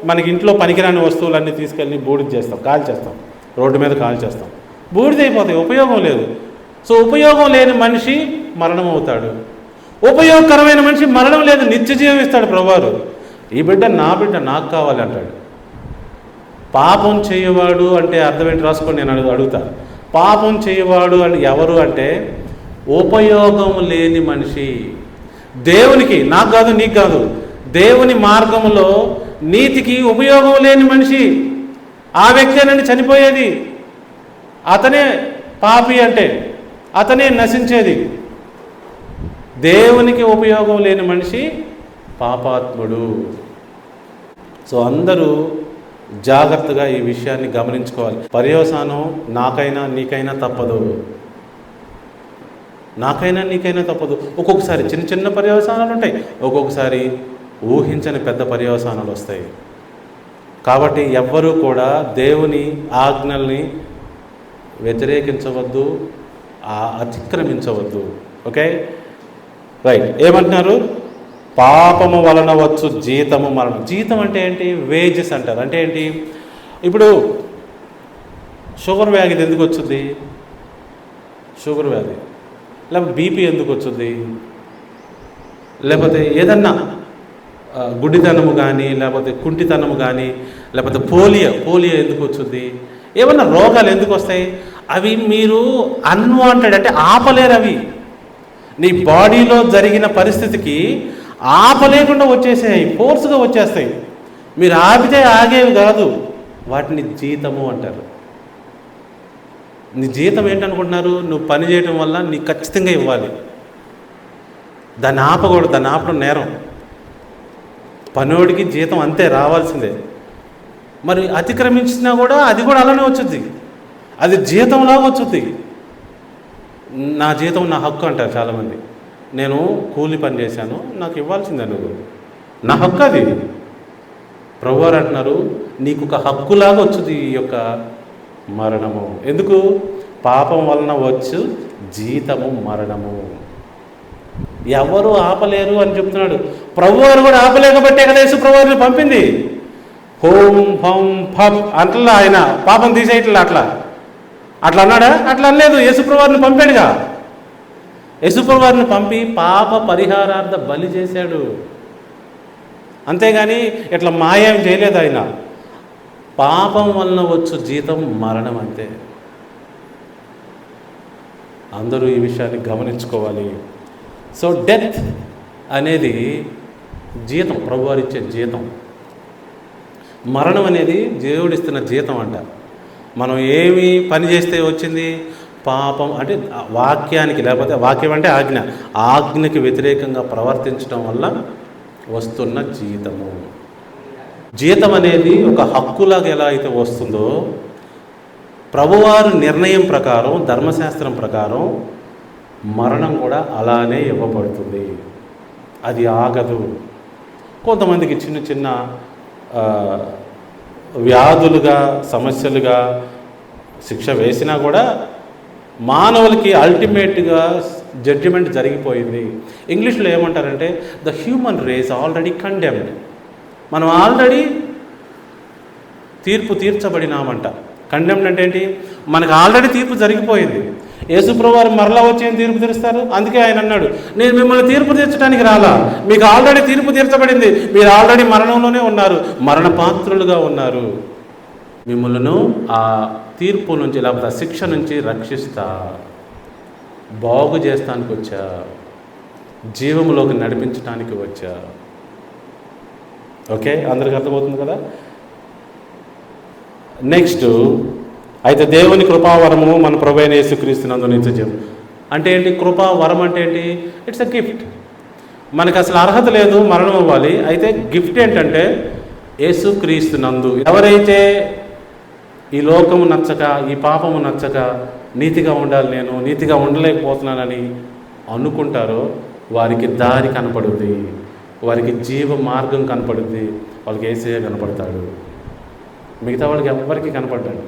మనకి ఇంట్లో పనికిరాని వస్తువులన్నీ తీసుకెళ్ళి బూడిద చేస్తాం, కాల్చేస్తాం, రోడ్డు మీద కాల్చేస్తాం, బూడిదైపోతాయి, ఉపయోగం లేదు. సో ఉపయోగం లేని మనిషి మరణం అవుతాడు, ఉపయోగకరమైన మనిషి మరణం లేదు, నిత్య జీవం ఇస్తాడు ప్రభువారు. ఈ బిడ్డ నా బిడ్డ, నాకు కావాలి అంటాడు. పాపం చేయవాడు అంటే అర్థం ఏంటి రాసుకొని నేను అడుగుతా. పాపం చేయవాడు అని ఎవరు అంటే ఉపయోగం లేని మనిషి. దేవునికి, నాకు కాదు నీకు కాదు, దేవుని మార్గంలో నీతికి ఉపయోగం లేని మనిషి. ఆ వ్యక్తేనండి చనిపోయేది. అతనే పాపి అంటే, అతనే నశించేది. దేవునికి ఉపయోగం లేని మనిషి పాపాత్ముడు. సో అందరూ జాగ్రత్తగా ఈ విషయాన్ని గమనించుకోవాలి. పర్యవసానం నాకైనా నీకైనా తప్పదు, నాకైనా నీకైనా తప్పదు. ఒక్కొక్కసారి చిన్న చిన్న పర్యవసానాలు ఉంటాయి, ఒక్కొక్కసారి ఊహించని పెద్ద పర్యవసానాలు వస్తాయి. కాబట్టి ఎవ్వరూ కూడా దేవుని ఆజ్ఞల్ని వ్యతిరేకించవద్దు, అతిక్రమించవద్దు. Okay, right. ఏమంటున్నారు? పాపము వలన వచ్చు జీతము మరణం. జీతం అంటే ఏంటి? వేజెస్ అంటారు. అంటే ఏంటి? ఇప్పుడు షుగర్ వ్యాధి ఎందుకు వచ్చింది? షుగర్ వ్యాధి లేకపోతే బీపీ ఎందుకు వచ్చింది? లేకపోతే ఏదన్నా గుడ్డితనము కానీ, లేకపోతే కుంటితనము కానీ, లేకపోతే పోలియో ఎందుకు వచ్చింది? ఏమన్నా రోగాలు ఎందుకు వస్తాయి? అవి మీరు అన్వాంటెడ్ అంటే ఆపలేరు. అవి నీ బాడీలో జరిగిన పరిస్థితికి ఆపలేకుండా వచ్చేసాయి, ఫోర్స్గా వచ్చేస్తాయి. మీరు ఆపితే ఆగేవి కాదు, వాటిని జీతము అంటారు. నీ జీతం ఏంటనుకుంటున్నారు? నువ్వు పని చేయడం వల్ల నీకు ఖచ్చితంగా ఇవ్వాలి, దాన్ని ఆపకూడదు, దాన్ని ఆపడం నేరం. పనివాడికి జీతం అంతే రావాల్సిందే. మరి అతిక్రమించినా కూడా అది కూడా అలానే వచ్చుద్ది, అది జీతంలాగా వచ్చుద్ది. నా జీతం నా హక్కు అంటారు చాలామంది. నేను కూలి పని చేశాను, నాకు ఇవ్వాల్సిందే, నువ్వు నా హక్కు అది. ప్రభువారు అంటున్నారు నీకు ఒక హక్కులాగా వచ్చుది ఈ యొక్క మరణము. ఎందుకు? పాపం వలన వచ్చు జీతము మరణము. ఎవరు ఆపలేరు అని చెప్తున్నాడు. ప్రభువారు కూడా ఆపలేకబట్టే కదా యేసు ప్రభువారిని పంపింది. హోం హం ఫం అంటలా ఆయన పాపం తీసేయట్లా అట్లా అన్నాడా? అట్లా అనలేదు. యేసుప్రభువారిని పంపాడుగా. యేసుప్రభువారిని పంపి పాప పరిహారార్థ బలి చేశాడు. అంతేగాని ఇట్లా మాయం చేయలేదు ఆయన. పాపం వలన వచ్చు జీతం మరణం, అంతే. అందరూ ఈ విషయాన్ని గమనించుకోవాలి. సో డెత్ అనేది జీతం, ప్రభువారు ఇచ్చే జీతం. మరణం అనేది దేవుడిస్తున్న జీతం అంట. మనం ఏమి పని చేస్తే వచ్చింది? పాపం అంటే వాక్యానికి, లేకపోతే వాక్యం అంటే ఆజ్ఞకి వ్యతిరేకంగా ప్రవర్తించడం వల్ల వస్తున్న జీతము. జీతం అనేది ఒక హక్కులాగా ఎలా అయితే వస్తుందో, ప్రభువారు నిర్ణయం ప్రకారం, ధర్మశాస్త్రం ప్రకారం మరణం కూడా అలానే ఇవ్వబడుతుంది. అది ఆగదు. కొంతమందికి చిన్న చిన్న వ్యాధులుగా, సమస్యలుగా శిక్ష వేసినా కూడా మానవులకి అల్టిమేట్గా జడ్జిమెంట్ జరిగిపోయింది. ఇంగ్లీష్లో ఏమంటారంటే the human race already condemned. మనం ఆల్రెడీ తీర్పు తీర్చబడినామంట. కండెమ్డ్ అంటే ఏంటి? మనకు ఆల్రెడీ తీర్పు జరిగిపోయింది. యేసుప్రభువారు మరలా వచ్చి ఏం తీర్పు తీరుస్తారు? అందుకే ఆయన అన్నాడు, నేను మిమ్మల్ని తీర్పు తీర్చడానికి రాలా, మీకు ఆల్రెడీ తీర్పు తీర్చబడింది, మీరు ఆల్రెడీ మరణంలోనే ఉన్నారు, మరణ పాత్రులుగా ఉన్నారు. మిమ్మల్ని ఆ తీర్పు నుంచి, లేకపోతే ఆ శిక్ష నుంచి రక్షిస్తా, బాగు చేస్తానికి వచ్చా, జీవంలోకి నడిపించడానికి వచ్చా. ఓకే, అందరికి అర్థమవుతుంది కదా? నెక్స్ట్, అయితే దేవుని కృపావరము మన ప్రభువైన యేసుక్రీస్తునందు నిత్యం. అంటే ఏంటి? కృపావరం అంటే ఏంటి? It's a gift. మనకు అసలు అర్హత లేదు మరణం అవ్వాలి. అయితే గిఫ్ట్ ఏంటంటే యేసుక్రీస్తునందు ఎవరైతే ఈ లోకము నచ్చక, ఈ పాపము నచ్చక, నీతిగా ఉండాలి, నేను నీతిగా ఉండలేకపోతున్నానని అనుకుంటారో వారికి దారి కనపడుద్ది, వారికి జీవ మార్గం కనపడుద్ది, వాళ్ళకి యేసయ్య కనపడతాడు. మిగతా వాళ్ళకి ఎవరికి కనపడ్డాడు.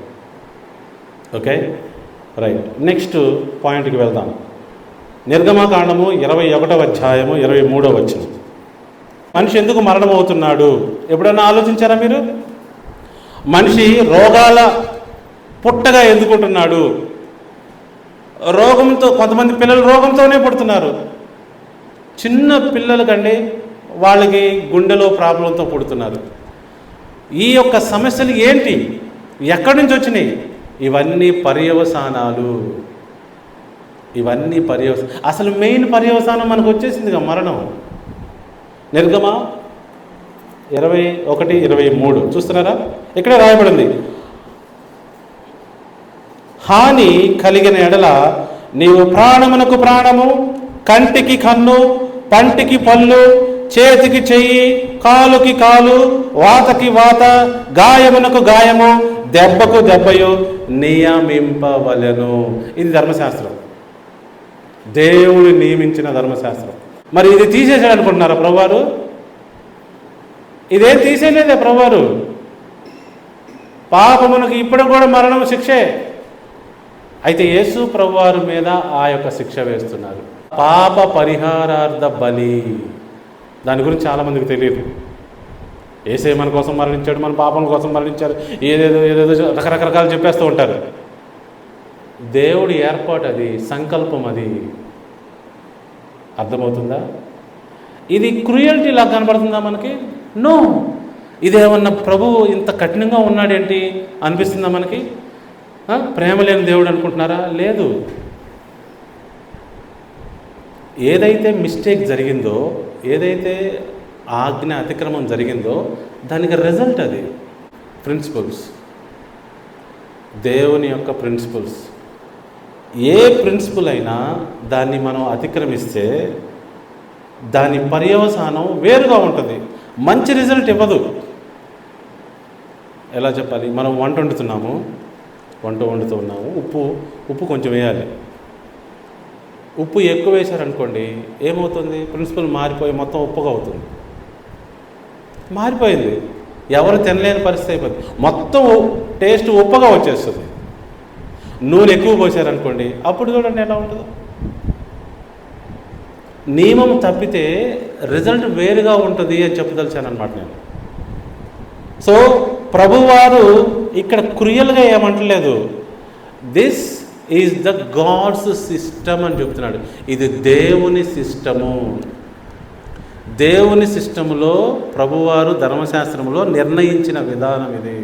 Okay, right. నెక్స్ట్ పాయింట్కి వెళ్దాం. నిర్గమకాండము 21వ అధ్యాయము 23వ వచనం. మనిషి ఎందుకు మరణమవుతున్నాడు? ఎప్పుడన్నా ఆలోచించారా మీరు? మనిషి రోగాల పుట్టగా ఎందుకుంటున్నాడు? రోగంతో, కొంతమంది పిల్లలు రోగంతోనే పుడుతున్నారు. చిన్న పిల్లలు కండి, వాళ్ళకి గుండెలో ప్రాబ్లంతో పుడుతున్నారు. ఈ యొక్క సమస్యలు ఏంటి? ఎక్కడి నుంచి వచ్చినాయి? ఇవన్నీ పర్యవసానాలు. అసలు మెయిన్ పర్యవసానం మనకు వచ్చేసిందిగా మరణం. నిర్గమ 21:23 చూస్తున్నారా? ఇక్కడే రాయబడింది, హాని కలిగిన ఎడల నీవు ప్రాణమునకు ప్రాణము, కంటికి కన్ను, పంటికి పళ్ళు, చేతికి చెయ్యి, కాలుకి కాలు, వాతకి వాత, గాయమునకు గాయము, దెబ్బకు దెబ్బయు నియమింపవలెను. ఇది ధర్మశాస్త్రం, దేవుడు నియమించిన ధర్మశాస్త్రం. మరి ఇది తీసేసాడు అనుకుంటున్నారా ప్రభువారు? ఇదేం తీసేయలేదే ప్రభువారు. పాపమునకు ఇప్పుడు కూడా మరణం శిక్షే. అయితే యేసు ప్రభువారి మీద ఆ యొక్క శిక్ష వేస్తున్నారు. పాప పరిహారార్థ బలి, దాని గురించి చాలామందికి తెలియదు. యేసయ్య మన కోసం మరణించాడు, మన పాపం కోసం మరణించారు, ఏదేదో రకరకాలు చెప్పేస్తూ ఉంటారు. దేవుడి ఏర్పాటు అది, సంకల్పం అది. అర్థమవుతుందా? ఇది క్రూయల్టీ లాగా కనబడుతుందా మనకి? నో. ఇదేమన్నా ప్రభువు ఇంత కఠినంగా ఉన్నాడేంటి అనిపిస్తుందా మనకి? ప్రేమ లేని దేవుడు అనుకుంటున్నారా? లేదు. ఏదైతే మిస్టేక్ జరిగిందో, ఏదైతే ఆజ్ఞ అతిక్రమం జరిగిందో దానికి రిజల్ట్ అది. ప్రిన్సిపల్స్, దేవుని యొక్క ప్రిన్సిపల్స్. ఏ ప్రిన్సిపల్ అయినా దాన్ని మనం అతిక్రమిస్తే దాని పర్యవసానం వేరుగా ఉంటుంది, మంచి రిజల్ట్ ఇవ్వదు. ఎలా చెప్పాలి? మనం వంట వండుతూ ఉన్నాము, ఉప్పు కొంచెం వేయాలి. ఉప్పు ఎక్కువ వేశారనుకోండి, ఏమవుతుంది? ప్రిన్సిపల్ మారిపోయి మొత్తం ఉప్పుగా అవుతుంది. మారిపోయింది, ఎవరు తినలేని పరిస్థితి అయిపోతుంది, మొత్తం టేస్ట్ ఉప్పుగా వచ్చేస్తుంది. నూనె ఎక్కువ పోసారనుకోండి, అప్పుడు చూడండి ఎలా ఉంటుందో. నియమం తప్పితే రిజల్ట్ వేరుగా ఉంటుంది అని చెప్పదలిచాను అనమాట నేను. సో ప్రభువారు ఇక్కడ క్రియలుగా ఏమంటలేదు, this is the God's system అని చెప్తున్నాడు. ఇది దేవుని సిస్టము. దేవుని సిస్టములో ప్రభువారు ధర్మశాస్త్రంలో నిర్ణయించిన విధానం ఇది.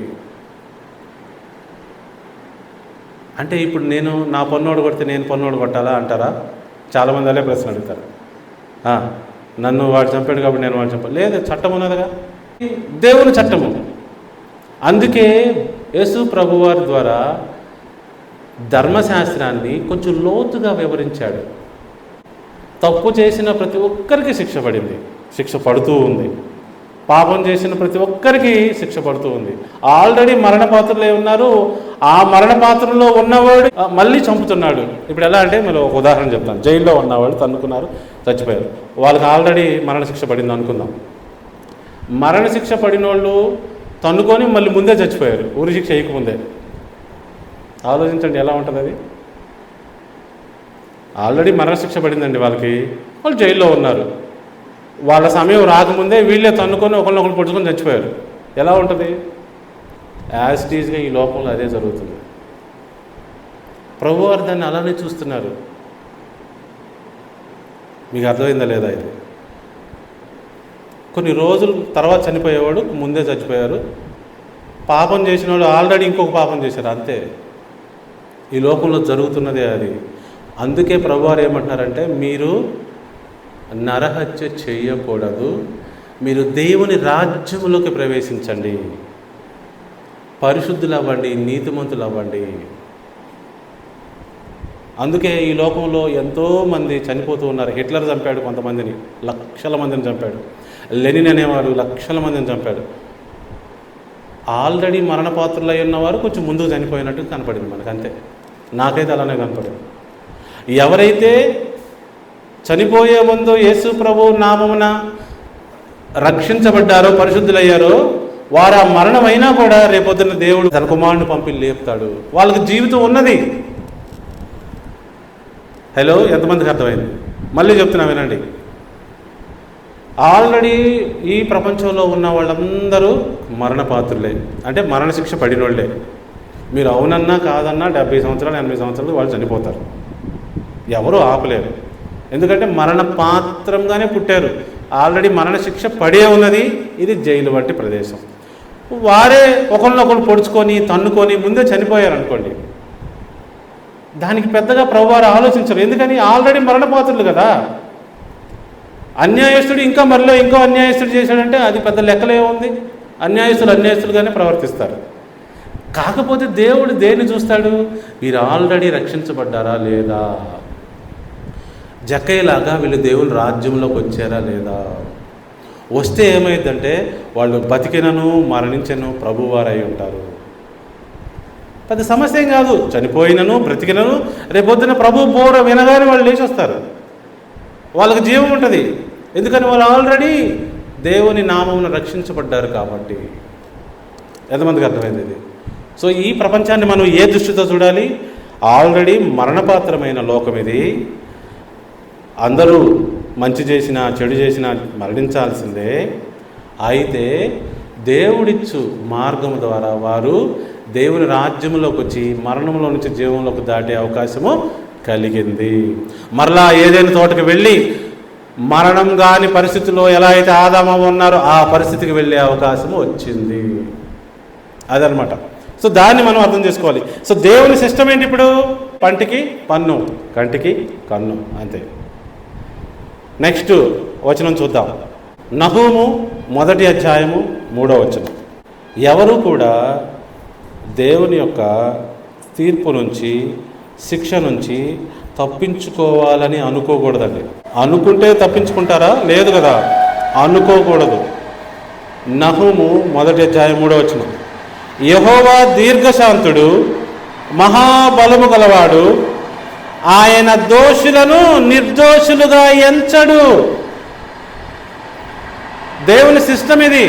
అంటే ఇప్పుడు నేను నా పన్నోడు కొడితే నేను పన్నోడు కొట్టాలా అంటారా? చాలామంది అదే ప్రశ్న అడుగుతారు. నన్ను వాడు చంపాడు కాబట్టి నేను వాడు చంపాలి. లేదు, చట్టం ఉన్నదిగా, దేవుని చట్టము. అందుకే యేసు ప్రభువారి ద్వారా ధర్మశాస్త్రాన్ని కొంచెం లోతుగా వివరించాడు. తప్పు చేసిన ప్రతి ఒక్కరికి శిక్ష పడింది, శిక్ష పడుతూ ఉంది. పాపం చేసిన ప్రతి ఒక్కరికి శిక్ష పడుతూ ఉంది. ఆల్రెడీ మరణ పాత్రలో ఉన్నారు. ఆ మరణ పాత్రలో ఉన్నవాడు మళ్ళీ చంపుతున్నాడు. ఇప్పుడు ఎలా అంటే మీరు ఒక ఉదాహరణ చెప్తాను. జైల్లో ఉన్నవాళ్ళు తన్నుకున్నారు, చచ్చిపోయారు. వాళ్ళకి ఆల్రెడీ మరణశిక్ష పడింది అనుకుందాం. మరణశిక్ష పడిన వాళ్ళు తన్నుకొని మళ్ళీ ముందే చచ్చిపోయారు, ఉరి శిక్ష వేయకముందే. ఆలోచించండి ఎలా ఉంటుంది అది. ఆల్రెడీ మరణశిక్ష పడిందండి వాళ్ళకి, వాళ్ళు జైల్లో ఉన్నారు. వాళ్ళ సమయం రాకముందే వీళ్ళే తన్నుకొని ఒకరినొకరు పొడుచుకొని చచ్చిపోయారు. ఎలా ఉంటుంది? యాజ్ ఇట్ ఈజ్గా ఈ లోకంలో అదే జరుగుతుంది. ప్రభువారు దాన్ని అలానే చూస్తున్నారు. మీకు అర్థమైందా లేదా? ఇది కొన్ని రోజుల తర్వాత చనిపోయేవాడు ముందే చచ్చిపోయారు. పాపం చేసిన వాడు ఆల్రెడీ ఇంకొక పాపం చేశారు, అంతే. ఈ లోకంలో జరుగుతున్నదే అది. అందుకే ప్రభువారు ఏమంటున్నారంటే, మీరు నరహత్య చేయకూడదు, మీరు దేవుని రాజ్యములోకి ప్రవేశించండి, పరిశుద్ధులు అవ్వండి, నీతిమంతులు అవ్వండి. అందుకే ఈ లోకంలో ఎంతోమంది చనిపోతూ ఉన్నారు. హిట్లర్ చంపాడు కొంతమందిని, లక్షల మందిని చంపాడు. లెనిన్ అనేవారు లక్షల మందిని చంపాడు. ఆల్రెడీ మరణపాత్రలు అయి ఉన్నవారు కొంచెం ముందుకు చనిపోయినట్టు కనపడింది మనకు, అంతే. నాకైతే అలానే కనపడింది. ఎవరైతే చనిపోయే ముందు యేసు ప్రభు నామమున రక్షించబడ్డారో, పరిశుద్ధులయ్యారో, వారు ఆ మరణమైనా కూడా రేపొద్దున దేవుడు తన కుమారుని పంపి లేపుతాడు. వాళ్ళకి జీవితం ఉన్నది. హలో, ఎంతమందికి అర్థమైంది? మళ్ళీ చెప్తున్నా వినండి. ఆల్రెడీ ఈ ప్రపంచంలో ఉన్న వాళ్ళందరూ మరణపాత్రులే, అంటే మరణశిక్ష పడిన వాళ్ళే. మీరు అవునన్నా కాదన్నా 70 సంవత్సరాలు 80 సంవత్సరాలు వాళ్ళు చనిపోతారు. ఎవరు ఆపలేరు. ఎందుకంటే మరణ పాత్రంగానే పుట్టారు. ఆల్రెడీ మరణశిక్ష పడే ఉన్నది. ఇది జైలు వంటి ప్రదేశం. వారే ఒకరినొకరు పొడుచుకొని తన్నుకొని ముందే చనిపోయారు అనుకోండి, దానికి పెద్దగా ప్రభువారు ఆలోచించరు. ఎందుకని? ఆల్రెడీ మరణపాత్రులు కదా. అన్యాయస్తుడు ఇంకా మరిలో ఇంకో అన్యాయస్తుడు చేశాడంటే అది పెద్ద లెక్కలే ఉంది. అన్యాయస్తులుగానే ప్రవర్తిస్తారు. కాకపోతే దేవుడు దేన్ని చూస్తాడు? వీరు ఆల్రెడీ రక్షించబడ్డారా లేదా, జక్కయ్యలాగా వీళ్ళు దేవుని రాజ్యంలోకి వచ్చారా లేదా. వస్తే ఏమైందంటే వాళ్ళు బతికినను మరణించను ప్రభువారు అయి ఉంటారు. పెద్ద సమస్య ఏం కాదు. చనిపోయినను బ్రతికినను రేపొద్దున ప్రభు బోర వినగానే వాళ్ళు లేచి వస్తారు. వాళ్ళకి జీవం ఉంటుంది. ఎందుకని? వాళ్ళు ఆల్రెడీ దేవుని నామమును రక్షించబడ్డారు కాబట్టి. ఎంతమందికి అర్థమైంది ఇది? సో ఈ ప్రపంచాన్ని మనం ఏ దృష్టితో చూడాలి? ఆల్రెడీ మరణపాత్రమైన లోకం ఇది. అందరూ మంచి చేసినా చెడు చేసినా మరణించాల్సిందే. అయితే దేవుడిచ్చు మార్గం ద్వారా వారు దేవుని రాజ్యంలోకి వచ్చి మరణంలో నుంచి జీవంలోకి దాటే అవకాశము కలిగింది. మరలా ఏదైనా తోటకి వెళ్ళి మరణం కాని పరిస్థితిలో ఎలా అయితే ఆదాము ఉన్నారో ఆ పరిస్థితికి వెళ్ళే అవకాశము వచ్చింది. అదనమాట. సో దాన్ని మనం అర్థం చేసుకోవాలి. సో దేవుని సిస్టమ్ ఏంటి? ఇప్పుడు పంటికి పన్ను, కంటికి కన్ను, అంతే. నెక్స్ట్ వచనం చూద్దాం. నహూము 1వ అధ్యాయము 3వ వచనం. ఎవరు కూడా దేవుని యొక్క తీర్పు నుంచి, శిక్ష నుంచి తప్పించుకోవాలని అనుకోకూడదండి. అనుకుంటే తప్పించుకుంటారా? లేదు కదా, అనుకోకూడదు. నహూము 1వ అధ్యాయం 3వ వచనం. యెహోవా దీర్ఘశాంతుడు, మహాబలము గలవాడు, ఆయన దోషులను నిర్దోషులుగా ఎంచడు. దేవుని సిస్టమ్ ఇది.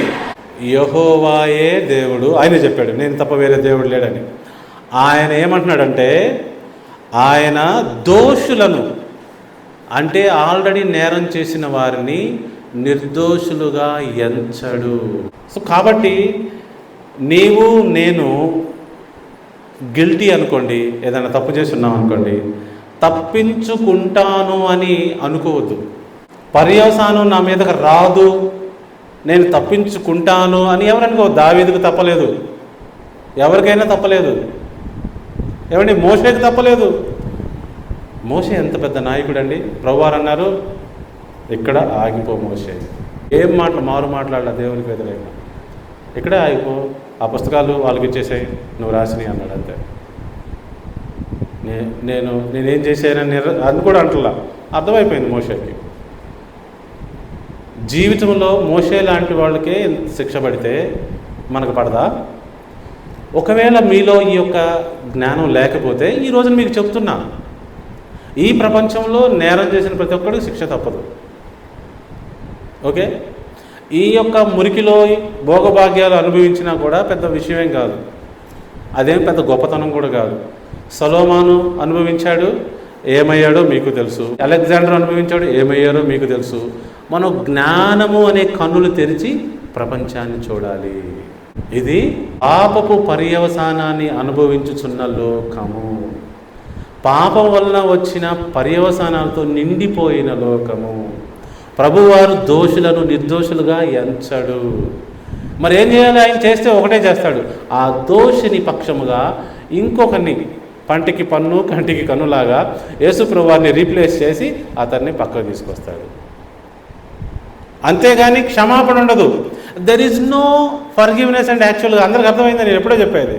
యెహోవాయే దేవుడు. ఆయన చెప్పాడు, నేను తప్ప వేరే దేవుడు లేడని. ఆయన ఏమంటున్నాడంటే, ఆయన దోషులను, అంటే ఆల్రెడీ నేరం చేసిన వారిని నిర్దోషులుగా ఎంచడు. సో కాబట్టి నీవు నేను గిల్టీ అనుకోండి, ఏదైనా తప్పు చేసి ఉన్నాం అనుకోండి, తప్పించుకుంటాను అని అనుకోవద్దు. పర్యవసానం నా మీదకి రాదు, నేను తప్పించుకుంటాను అని ఎవరనుకోవద్దు. దావీదుకు తప్పలేదు, ఎవరికైనా తప్పలేదు. ఏమండి, మోషేకి తప్పలేదు. మోషే ఎంత పెద్ద నాయకుడు అండి. ప్రభువారు అన్నారు, ఇక్కడ ఆగిపో మోషే. ఏం మారు మాట్లాడాల దేవునికి వ్యతిరేకంగా, ఇక్కడే ఆగిపో, ఆ పుస్తకాలు వాళ్ళకి ఇచ్చేసాయి, నువ్వు రాసినాయి అన్నాడు. అంతే. నేనేం చేశానని అది కూడా అంటలా, అర్థమైపోయింది మోషేకి. జీవితంలో మోషే లాంటి వాళ్ళకే శిక్ష పడితే మనకు పడదా? ఒకవేళ మీలో ఈ యొక్క జ్ఞానం లేకపోతే ఈ రోజున మీకు చెప్తున్నా, ఈ ప్రపంచంలో నేరం చేసిన ప్రతి ఒక్కరికి శిక్ష తప్పదు. ఓకే, ఈ యొక్క మురికిలో భోగభాగ్యాలు అనుభవించినా కూడా పెద్ద విషయమేం కాదు, అదేం పెద్ద గొప్పతనం కూడా కాదు. సొలొమోను అనుభవించాడు, ఏమయ్యాడో మీకు తెలుసు. అలెగ్జాండర్ అనుభవించాడు, ఏమయ్యాడో మీకు తెలుసు. మనం జ్ఞానము అనే కన్నులు తెరిచి ప్రపంచాన్ని చూడాలి. ఇది పాపపు పర్యవసానాన్ని అనుభవించుచున్న లోకము, పాపం వలన వచ్చిన పర్యవసానాలతో నిండిపోయిన లోకము. ప్రభువారు దోషులను నిర్దోషులుగా ఎంచడు. మరి ఏం చేయాలి? ఆయన చేస్తే ఒకటే చేస్తాడు, ఆ దోషిని పక్షముగా ఇంకొకరిని, పంటికి పన్ను కంటికి కన్నులాగా యేసు ప్రభువారిని రీప్లేస్ చేసి అతన్ని పక్కకు తీసుకొస్తాడు. అంతేగాని క్షమాపణ ఉండదు. There is no forgiveness. And యాక్చువల్గా అందరికి అర్థమైంది, నేను ఎప్పుడో చెప్పేది.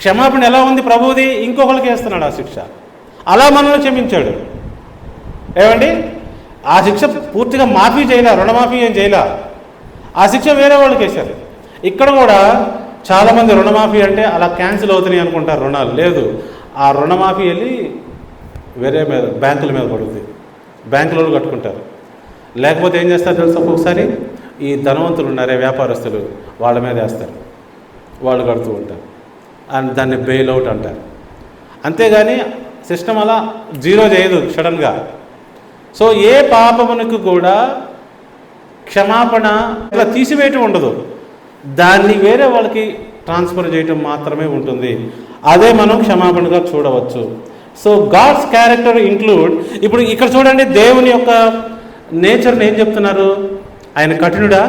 క్షమాపణ ఎలా ఉంది ప్రభువుది? ఇంకొకరికి వేస్తున్నాడు ఆ శిక్ష. అలా మనల్ని క్షమించాడు. ఏమండి, ఆ శిక్ష పూర్తిగా మాఫీ చేయలే, రుణమాఫీ ఏం చేయలే, ఆ శిక్ష వేరే వాళ్ళకి వేశారు. ఇక్కడ కూడా చాలామంది రుణమాఫీ అంటే అలా క్యాన్సిల్ అవుతున్నాయి అనుకుంటారు రుణాలు. లేదు, ఆ రుణమాఫీ వెళ్ళి వేరే మీద బ్యాంకుల మీద పడుతుంది, బ్యాంకులలో కట్టుకుంటారు. లేకపోతే ఏం చేస్తారు తెలుసు, ఒక్కొక్కసారి ఈ ధనవంతులు ఉన్నారే వ్యాపారస్తులు, వాళ్ళ మీద వేస్తారు, వాళ్ళు కడుతూ ఉంటారు. అండ్ దాన్ని బెయిల్ అవుట్ అంటారు. అంతేగాని సిస్టమ్ అలా జీరో చేయదు సడన్గా. సో ఏ పాపమునకు కూడా క్షమాపణ ఇలా తీసివేయటం ఉండదు, దాన్ని వేరే వాళ్ళకి ట్రాన్స్ఫర్ చేయటం మాత్రమే ఉంటుంది. అదే మనం క్షమాపణగా చూడవచ్చు. సో గాడ్స్ క్యారెక్టర్ ఇంక్లూడ్, ఇప్పుడు ఇక్కడ చూడండి, దేవుని యొక్క నేచర్ని ఏం చెప్తున్నారు? ఆయన కఠినుడా?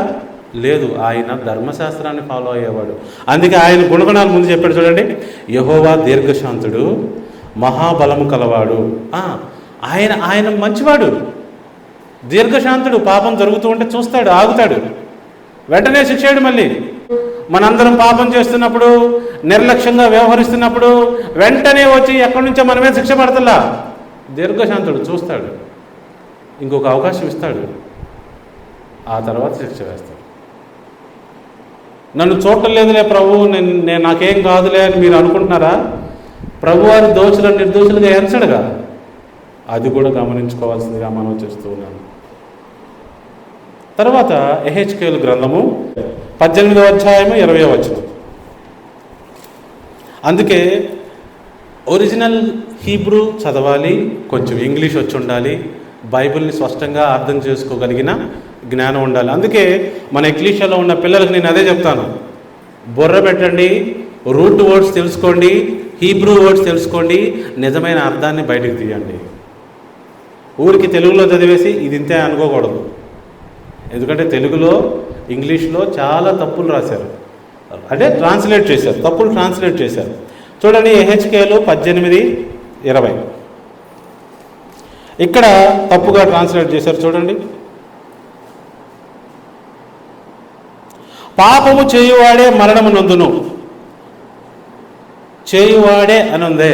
లేదు, ఆయన ధర్మశాస్త్రాన్ని ఫాలో అయ్యేవాడు. అందుకే ఆయన గుణగణాలు ముందు చెప్పాడు చూడండి. యెహోవా దీర్ఘశాంతుడు, మహాబలము కలవాడు. ఆయన మంచివాడు, దీర్ఘశాంతుడు. పాపం జరుగుతూ ఉంటే చూస్తాడు, ఆగుతాడు, వెంటనే శిక్షేయడు. మళ్ళీ మనందరం పాపం చేస్తున్నప్పుడు, నిర్లక్ష్యంగా వ్యవహరిస్తున్నప్పుడు వెంటనే వచ్చి ఎక్కడి నుంచో మనమే శిక్ష పడతలా. దీర్ఘశాంతుడు, చూస్తాడు, ఇంకొక అవకాశం ఇస్తాడు, ఆ తర్వాత శిక్ష వేస్తాడు. నన్ను చూడటం లేదులే ప్రభు, నేను నాకేం కాదులే అని మీరు అనుకుంటున్నారా? ప్రభువారి దోషులను నిర్దోషులుగా ఎంచడుగా, అది కూడా గమనించుకోవాల్సిందిగా మనం చేస్తూ ఉన్నాను. తర్వాత యెహెజ్కేలు గ్రంథము 18వ అధ్యాయము 20వ వచనం. అందుకే ఒరిజినల్ హీబ్రూ చదవాలి, కొంచెం ఇంగ్లీష్ వచ్చి ఉండాలి, బైబిల్ని స్పష్టంగా అర్థం చేసుకోగలిగిన జ్ఞానం ఉండాలి. అందుకే మన ఎక్లీషియాలో ఉన్న పిల్లలకు నేను అదే చెప్తాను, బుర్ర పెట్టండి, రూట్ వర్డ్స్ తెలుసుకోండి, హీబ్రూ వర్డ్స్ తెలుసుకోండి, నిజమైన అర్థాన్ని బయటకు తీయండి. ఊరికి తెలుగులో చదివేసి ఇది ఇంతే అనుకోకూడదు. ఎందుకంటే తెలుగులో, ఇంగ్లీష్లో చాలా తప్పులు రాశారు, అంటే ట్రాన్స్లేట్ చేశారు, తప్పులు ట్రాన్స్లేట్ చేశారు. చూడండి, యెహెజ్కేలు 18:20 ఇక్కడ తప్పుగా ట్రాన్స్లేట్ చేశారు. చూడండి, పాపము చేయువాడే మరణము నందును. చేయువాడే అని ఉందే,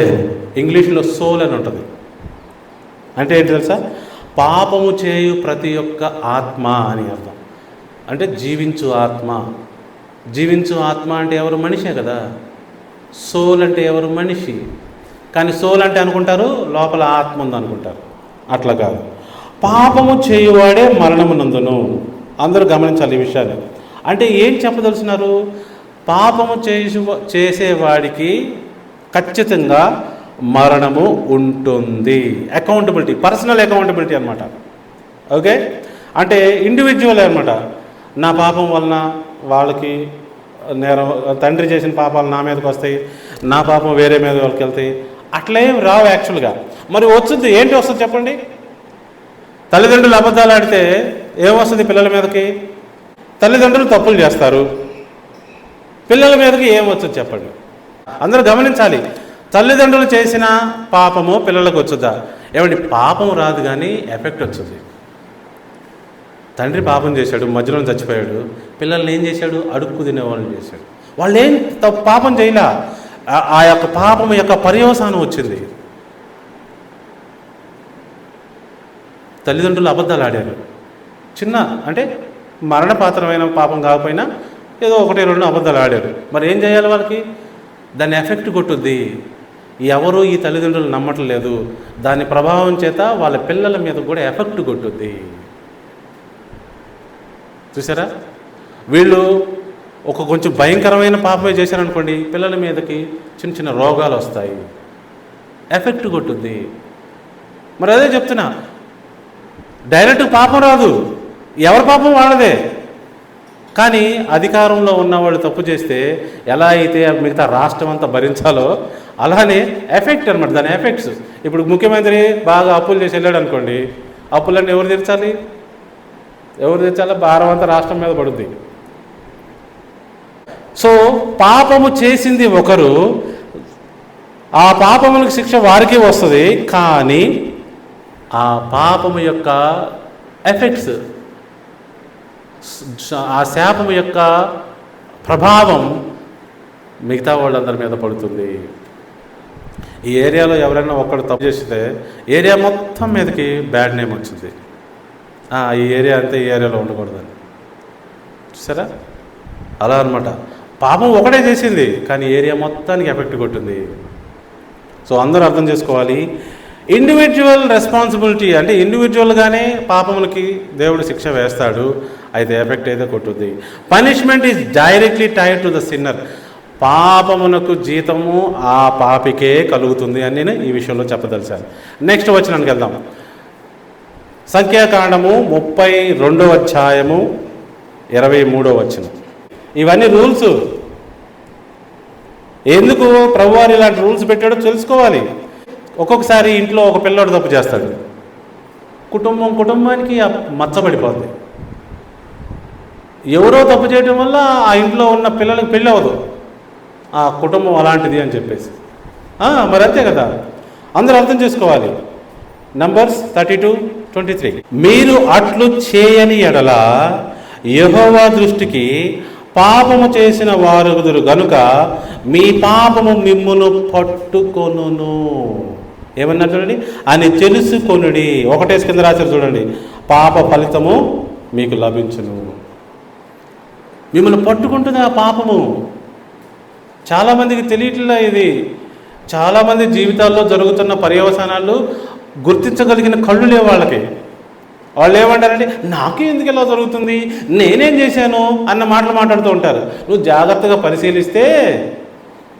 ఇంగ్లీష్లో సోల్ అని ఉంటుంది. అంటే ఏంటి తెలుసా? పాపము చేయు ప్రతి ఒక్క ఆత్మ అని అర్థం. అంటే జీవించు ఆత్మ. జీవించు ఆత్మ అంటే ఎవరు? మనిషే కదా. సోల్ అంటే ఎవరు? మనిషి. కానీ సోల్ అంటే అనుకుంటారు లోపల ఆత్మ ఉంది అనుకుంటారు. అట్లా కాదు. పాపము చేయువాడే మరణము నందును. అందరూ గమనించాలి ఈ విషయాన్ని. అంటే ఏం చెప్పదలుచున్నారు? పాపము చేసేవాడికి ఖచ్చితంగా మరణము ఉంటుంది. అకౌంటబిలిటీ, పర్సనల్ అకౌంటబిలిటీ అనమాట. ఓకే, అంటే ఇండివిజువల్ అనమాట. నా పాపం వలన వాళ్ళకి నేరం, తండ్రి చేసిన పాపాలు నా మీదకి వస్తాయి, నా పాపం వేరే మీద వాళ్ళకి వెళ్తాయి, అట్లేం రావు యాక్చువల్గా. మరి వచ్చింది ఏంటి వస్తుంది చెప్పండి? తల్లిదండ్రులు అబద్ధాలు ఆడితే ఏమొస్తుంది పిల్లల మీదకి? తల్లిదండ్రులు తప్పులు చేస్తారు, పిల్లల మీదకి ఏమొస్తుంది చెప్పండి? అందరూ గమనించాలి. తల్లిదండ్రులు చేసిన పాపము పిల్లలకు వచ్చుద్దా? ఏమండి, పాపం రాదు కానీ ఎఫెక్ట్ వచ్చింది. తండ్రి పాపం చేశాడు, మధ్యలో చచ్చిపోయాడు, పిల్లల్ని ఏం చేశాడు? అడుక్కు తినేవాళ్ళని చేశాడు. వాళ్ళు ఏం పాపం చేయలా, ఆ యొక్క పాపం యొక్క పర్యవసానం వచ్చింది. తల్లిదండ్రులు అబద్ధాలు ఆడారు, చిన్న అంటే మరణపాత్రమైన పాపం కాకపోయినా ఏదో 1-2 అబద్ధాలు ఆడారు. మరి ఏం చేయాలి వాళ్ళకి? దాన్ని ఎఫెక్ట్ కొట్టుద్ది. ఎవరు ఈ తల్లిదండ్రులు నమ్మట్లేదు, దాని ప్రభావం చేత వాళ్ళ పిల్లల మీద కూడా ఎఫెక్ట్ కొట్టుద్ది. చూసారా? వీళ్ళు కొంచెం భయంకరమైన పాపమే చేశారనుకోండి, పిల్లల మీదకి చిన్న చిన్న రోగాలు వస్తాయి, ఎఫెక్ట్ కొట్టుద్ది. మరి అదే చెప్తున్నా, డైరెక్ట్ పాపం రాదు, ఎవరి పాపం వాళ్ళదే. కానీ అధికారంలో ఉన్నవాళ్ళు తప్పు చేస్తే ఎలా అయితే మిగతా రాష్ట్రం అంతా భరించాలో అలానే ఎఫెక్ట్ అనమాట, దాని ఎఫెక్ట్స్. ఇప్పుడు ముఖ్యమంత్రి బాగా అప్పులు చేసి వెళ్ళాడు అనుకోండి, అప్పులన్నీ ఎవరు తీర్చాలి? భారం అంతా రాష్ట్రం మీద పడుద్ది. సో పాపము చేసింది ఒకరు, ఆ పాపములకు శిక్ష వారికి వస్తుంది, కానీ ఆ పాపము యొక్క ఎఫెక్ట్స్, ఆ శాపము యొక్క ప్రభావం మిగతా వాళ్ళందరి మీద పడుతుంది. ఈ ఏరియాలో ఎవరైనా ఒక్కడు తప్పు చేస్తే ఏరియా మొత్తం మీదకి బ్యాడ్ నేమ్ వచ్చింది. ఈ ఏరియా అంతా ఈ ఏరియాలో ఉండకూడదని. చూసారా? అలా అనమాట. పాపం ఒకటే చేసింది, కానీ ఏరియా మొత్తానికి ఎఫెక్ట్ కొట్టింది. సో అందరూ అర్థం చేసుకోవాలి, ఇండివిజువల్ రెస్పాన్సిబిలిటీ అంటే ఇండివిజువల్గానే పాపములకి దేవుడు శిక్ష వేస్తాడు, అయితే ఎఫెక్ట్ అయితే కొట్టుద్ది. Punishment is directly tied to the sinner. పాపమునకు జీతము ఆ పాపికే కలుగుతుంది అని నేను ఈ విషయంలో చెప్పదలిచాను. నెక్స్ట్ వచనానికి వెళ్దాం. సంఖ్యాకాండము 32వ అధ్యాయము 23వ వచనం. ఇవన్నీ రూల్స్. ఎందుకు ప్రభువారు ఇలాంటి రూల్స్ పెట్టాడో తెలుసుకోవాలి. ఒక్కొక్కసారి ఇంట్లో ఒక పిల్లోడు తప్పు చేస్తాడు, కుటుంబానికి మచ్చబడిపోద్ది. ఎవరో తప్పు చేయడం వల్ల ఆ ఇంట్లో ఉన్న పిల్లలకు పెళ్ళి అవ్వదు, ఆ కుటుంబం అలాంటిది అని చెప్పేసి. మరి అంతే కదా, అందరూ అర్థం చేసుకోవాలి. నంబర్స్ 32:23. మీరు అట్లు చేయని ఎడల యెహోవా దృష్టికి పాపము చేసిన వారుగుదురు గనుక మీ పాపము మిమ్మును పట్టుకొనును. ఏమన్నారు చూడండి, అని తెలుసుకొనుడి. 1 కింద రాశారు చూడండి, పాప ఫలితము మీకు లభించును. మిమ్మల్ని పట్టుకుంటుంది ఆ పాపము. చాలామందికి తెలియట్లే ఇది. చాలామంది జీవితాల్లో జరుగుతున్న పర్యవసానాలు గుర్తించగలిగిన కళ్ళు లేవు వాళ్ళకి. వాళ్ళు ఏమంటారంటే, నాకే ఎందుకు ఇలా జరుగుతుంది, నేనేం చేశాను అన్న మాటలు మాట్లాడుతూ ఉంటారు. నువ్వు జాగ్రత్తగా పరిశీలిస్తే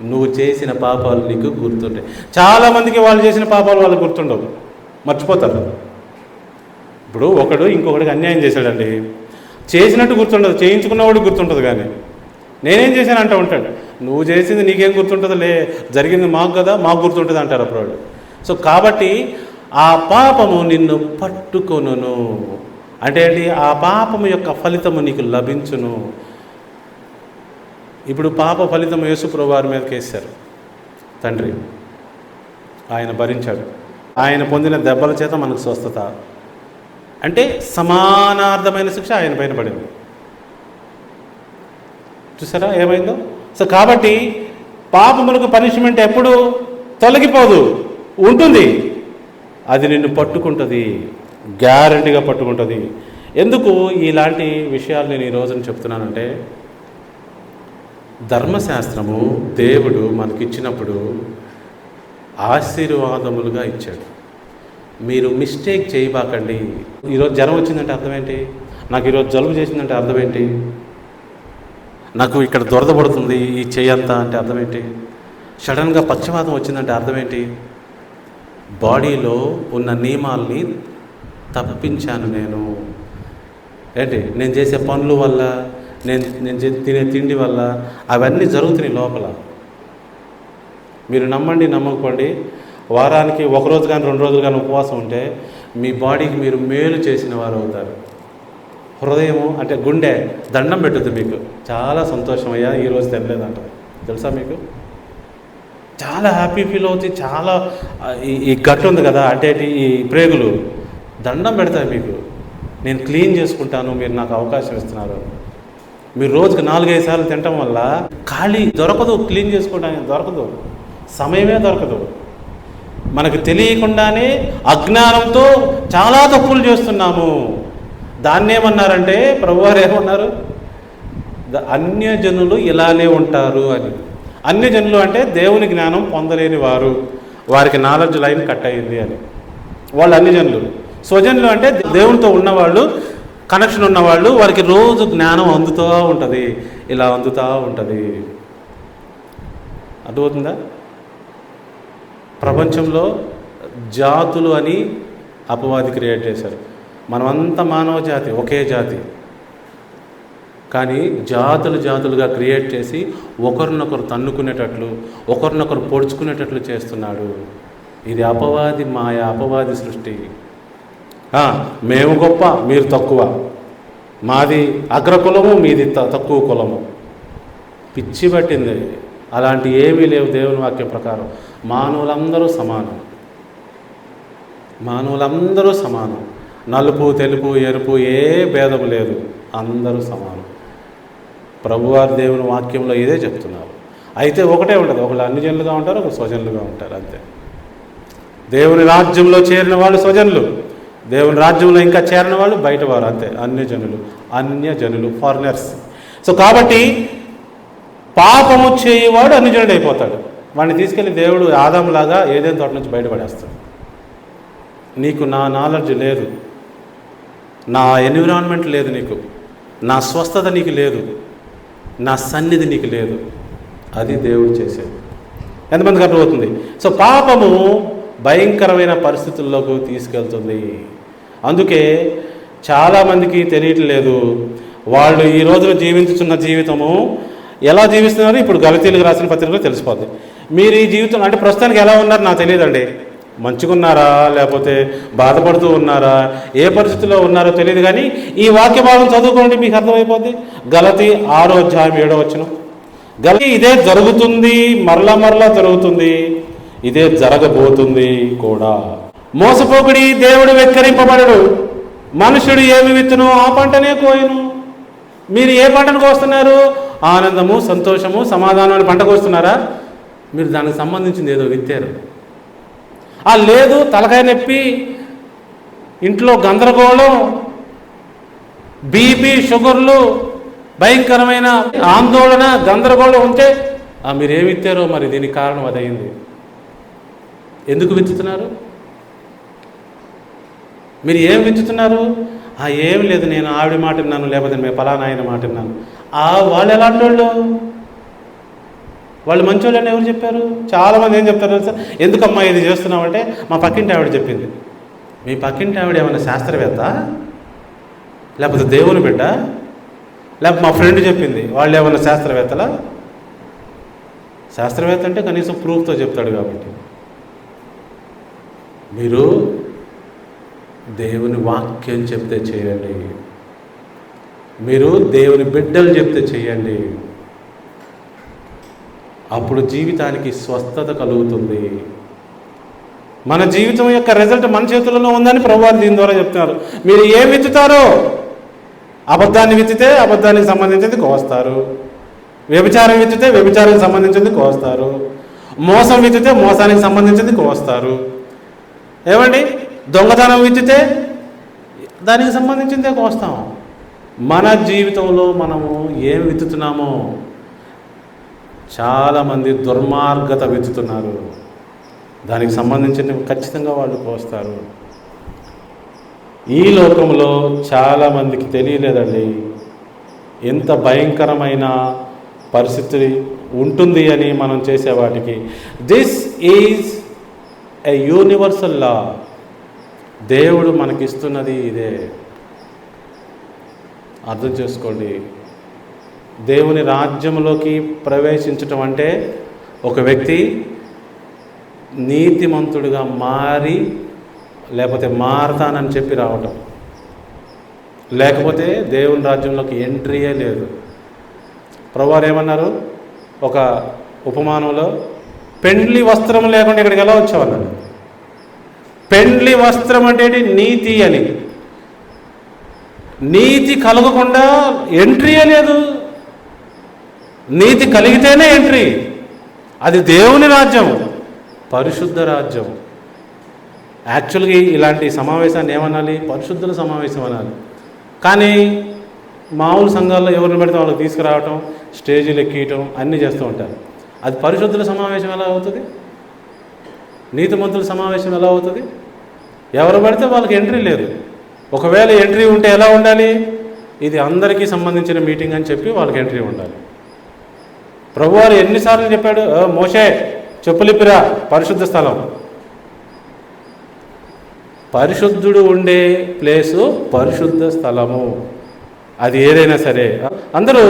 నువ్వు చేసిన పాపాలు నీకు గుర్తుంటాయి. చాలామందికి వాళ్ళు చేసిన పాపాలు వాళ్ళకి గుర్తుండవు, మర్చిపోతారు. ఇప్పుడు ఒకడు ఇంకొకటికి అన్యాయం చేశాడండి, చేసినట్టు గుర్తుండదు, చేయించుకున్నవాడికి గుర్తుంటుంది. కానీ నేనేం చేశాను అంటూ ఉంటాడు. నువ్వు చేసింది నీకేం గుర్తుంటుందిలే, జరిగింది మాకు కదా, మాకు గుర్తుంటుంది అంటారు అప్పుడు వాళ్ళు. సో కాబట్టి ఆ పాపము నిన్ను పట్టుకొనును అంటే ఏంటి? ఆ పాపము యొక్క ఫలితము నీకు లభించును. ఇప్పుడు పాప ఫలితం యేసుప్రభువు వారి మీదకి వేశారు తండ్రి, ఆయన భరించాడు. ఆయన పొందిన దెబ్బల చేత మనకు స్వస్థత, అంటే సమానార్థమైన శిక్ష ఆయన పైన పడింది. చూసారా ఏమైందో? సో కాబట్టి పాపములకు పనిష్మెంట్ ఎప్పుడు తొలగిపోదు, ఉంటుంది. అది నిన్ను పట్టుకుంటుంది, గ్యారంటీగా పట్టుకుంటుంది. ఎందుకు ఇలాంటి విషయాలు నేను ఈ రోజున చెప్తున్నానంటే, ధర్మశాస్త్రము దేవుడు మనకిచ్చినప్పుడు ఆశీర్వాదములుగా ఇచ్చాడు. మీరు మిస్టేక్ చేయబాకండి. ఈరోజు జ్వరం వచ్చిందంటే అర్థం ఏంటి? నాకు ఈరోజు జలుబు చేసిందంటే అర్థం ఏంటి? నాకు ఇక్కడ దురద పడుతుంది ఈ చెయ్యంతా అంటే అర్థం ఏంటి? సడన్గా పక్షవాతం వచ్చిందంటే అర్థం ఏంటి? బాడీలో ఉన్న నియమాల్ని తప్పించాను నేను. ఏంటి? నేను చేసే పనుల వల్ల, నేను తినే తిండి వల్ల అవన్నీ జరుగుతున్నాయి లోపల. మీరు నమ్మండి నమ్మకపోండి, వారానికి ఒకరోజు కానీ 2 రోజులు కానీ ఉపవాసం ఉంటే మీ బాడీకి మీరు మేలు చేసిన వారు అవుతారు. హృదయము అంటే గుండె దండం పెట్టుద్ది మీకు, చాలా సంతోషం అయ్యా ఈరోజు తినలేదంటారు. తెలుసా మీకు? చాలా హ్యాపీ ఫీల్ అవుతుంది. చాలా ఈ గట్ ఉంది కదా, అంటే ఈ ప్రేగులు దండం పెడతాయి మీకు. నేను క్లీన్ చేసుకుంటాను, మీరు నాకు అవకాశం ఇస్తున్నారు. మీరు రోజుకి 4-5 సార్లు తినటం వల్ల ఖాళీ దొరకదు, క్లీన్ చేసుకోవడానికి దొరకదు, సమయమే దొరకదు. మనకు తెలియకుండానే అజ్ఞానంతో చాలా తప్పులు చేస్తున్నాము. దాన్ని ఏమన్నారంటే ప్రభువారు ఏమన్నారు? అన్యజనులు ఇలానే ఉంటారు అని. అన్యజనులు అంటే దేవుని జ్ఞానం పొందలేని వారు, వారికి నాలెడ్జ్ లైన్ కట్ అయింది అని. వాళ్ళు అన్యజనులు. స్వజనులు అంటే దేవునితో ఉన్నవాళ్ళు, కనెక్షన్ ఉన్నవాళ్ళు, వారికి రోజు జ్ఞానం అందుతూ ఉంటుంది, ఇలా అందుతూ ఉంటుంది. అర్థమవుతుందా? ప్రపంచంలో జాతులు అని అపవాది క్రియేట్ చేశారు. మనమంతా మానవ జాతి, ఒకే జాతి. కానీ జాతులుగా క్రియేట్ చేసి ఒకరినొకరు తన్నుకునేటట్లు, ఒకరినొకరు పొడుచుకునేటట్లు చేస్తున్నాడు. ఇది అపవాది మాయ, అపవాది సృష్టి. మేము గొప్ప, మీరు తక్కువ, మాది అగ్రకులము, మీది తక్కువ కులము. పిచ్చి పట్టింది. అలాంటి ఏమీ లేవు దేవుని వాక్యం ప్రకారం. మానవులందరూ సమానం, మానవులందరూ సమానం. నలుపు తెలుపు ఎరుపు ఏ భేదం లేదు, అందరూ సమానం. ప్రభువారి దేవుని వాక్యంలో ఇదే చెప్తున్నారు. అయితే ఒకటే ఉంటుంది, ఒకళ్ళు అన్యజనులుగా ఉంటారు, ఒకరు స్వజనులుగా ఉంటారు, అంతే. దేవుని రాజ్యంలో చేరిన వాళ్ళు స్వజనులు, దేవుని రాజ్యంలో ఇంకా చేరిన వాళ్ళు బయటవారు, అంతే. అన్యజనులు ఫారినర్స్. సో కాబట్టి పాపము చేయవాడు అన్యజనుడు అయిపోతాడు. వాడిని తీసుకెళ్ళి దేవుడు ఆదాంలాగా ఏదైనా తోట నుంచి బయటపడేస్తాడు. నీకు నా నాలెడ్జ్ లేదు, నా ఎన్విరాన్మెంట్ లేదు, నీకు నా స్వస్థత నీకు లేదు, నా సన్నిధి నీకు లేదు. అది దేవుడు చేసేది. ఎంతమందికి అర్థమవుతుంది? సో పాపము భయంకరమైన పరిస్థితుల్లోకి తీసుకెళ్తుంది. అందుకే చాలామందికి తెలియట్లేదు, వాళ్ళు ఈ రోజున జీవించుతున్న జీవితము ఎలా జీవిస్తున్నారు ఇప్పుడు గలతీయులకు రాసిన పత్రికలో తెలిసిపోద్ది. మీరు ఈ జీవితం అంటే ప్రస్తుతానికి ఎలా ఉన్నారు నాకు తెలియదండి. మంచుకున్నారా, లేకపోతే బాధపడుతూ ఉన్నారా, ఏ పరిస్థితిలో ఉన్నారో తెలియదు. కానీ ఈ వాక్య భాగం చదువుకోండి, మీకు అర్థమైపోద్ది. గలతీ 6వ అధ్యాయం 7వ వచనం. గలతీ ఇదే జరుగుతుంది, మరలా జరుగుతుంది, ఇదే జరగబోతుంది కూడా. మోసపోకుడి, దేవుడు వెక్కరింపబడడు. మనుషుడు ఏమి విత్తును ఆ పంటనే కోయును. మీరు ఏ పంటను కోస్తున్నారు? ఆనందము, సంతోషము, సమాధానం అని పంట కోస్తున్నారా? మీరు దానికి సంబంధించింది ఏదో విత్తారు. లేదు, తలకాయ నొప్పి, ఇంట్లో గందరగోళం, బీపీ, షుగర్లు, భయంకరమైన ఆందోళన, గందరగోళం ఉంటే మీరు ఏమి విత్తారో మరి దీనికి కారణం అదైంది. ఎందుకు విత్తుతున్నారు? మీరు ఏం విత్తుతున్నారు? ఏమి లేదు, నేను ఆవిడ మాట విన్నాను, లేకపోతే మేము పలానా ఆయన మాట విన్నాను. వాళ్ళు ఎలాంటి వాళ్ళు? వాళ్ళు మంచోళ్ళు అని ఎవరు చెప్పారు? చాలామంది ఏం చెప్తారు తెలుసా? ఎందుకమ్మా ఇది చేస్తున్నామంటే మా పక్కింటి ఆవిడ చెప్పింది. మీ పక్కింటి ఆవిడ ఏమైనా శాస్త్రవేత్త, లేకపోతే దేవుని బిడ్డ, లేకపోతే మా ఫ్రెండ్ చెప్పింది, వాళ్ళు ఏమైనా శాస్త్రవేత్తలా? శాస్త్రవేత్త అంటే కనీసం ప్రూఫ్తో చెప్తాడు. కాబట్టి మీరు దేవుని వాక్యం చెప్తే చేయండి, మీరు దేవుని బిడ్డలు చెప్తే చేయండి. అప్పుడు జీవితానికి స్వస్థత కలుగుతుంది. మన జీవితం యొక్క రిజల్ట్ మన చేతుల్లో ఉందని ప్రభువారు దీని ద్వారా చెప్తున్నారు. మీరు ఏం విత్తుతారో, అబద్ధాన్ని విత్తితే అబద్ధానికి సంబంధించింది కోస్తారు, వ్యభిచారం విత్తితే వ్యభిచారానికి సంబంధించింది కోస్తారు, మోసం విత్తితే మోసానికి సంబంధించింది కోస్తారు. ఏమండి, దొంగతనం విత్తితే దానికి సంబంధించిందే కోస్తాం. మన జీవితంలో మనము ఏం విత్తుతున్నామో, చాలామంది దుర్మార్గత విత్తుతున్నారు, దానికి సంబంధించిన ఖచ్చితంగా వాళ్ళు కోస్తారు. ఈ లోకంలో చాలామందికి తెలియలేదండి ఎంత భయంకరమైన పరిస్థితి ఉంటుంది అని మనం చేసే వాటికి. This is a universal law. దేవుడు మనకిస్తున్నది ఇదే, అర్థం చేసుకోండి. దేవుని రాజ్యంలోకి ప్రవేశించటం అంటే ఒక వ్యక్తి నీతిమంతుడిగా మారి, లేకపోతే మారతానని చెప్పి రావటం, లేకపోతే దేవుని రాజ్యంలోకి ఎంట్రీయే లేదు. ప్రభువారు ఏమన్నారు ఒక ఉపమానంలో, పెండ్లి వస్త్రం లేకుండా ఇక్కడికి ఎలా వచ్చావన్నాడు. పెండ్లి వస్త్రం అంటే నీతి అని. నీతి కలగకుండా ఎంట్రీయే లేదు. నీతి కలిగితేనే ఎంట్రీ. అది దేవుని రాజ్యం, పరిశుద్ధ రాజ్యం. యాక్చువల్గా ఇలాంటి సమావేశాన్ని ఏమనాలి? పరిశుద్ధుల సమావేశం అనాలి. కానీ మామూలు సంఘాల్లో ఎవరిని పెడితే వాళ్ళకి తీసుకురావటం, స్టేజీలు ఎక్కియటం అన్నీ చేస్తూ ఉంటారు. అది పరిశుద్ధుల సమావేశం ఎలా అవుతుంది? నీతిమంతుల సమావేశం ఎలా అవుతుంది? ఎవరు పడితే వాళ్ళకి ఎంట్రీ లేదు. ఒకవేళ ఎంట్రీ ఉంటే ఎలా ఉండాలి? ఇది అందరికీ సంబంధించిన మీటింగ్ అని చెప్పి వాళ్ళకి ఎంట్రీ ఉండాలి. ప్రభువారు ఎన్నిసార్లు చెప్పాడు, మోషే చెప్పులిప్పిరా పరిశుద్ధ స్థలం. పరిశుద్ధుడు ఉండే ప్లేసు పరిశుద్ధ స్థలము. అది ఏదైనా సరే అందరూ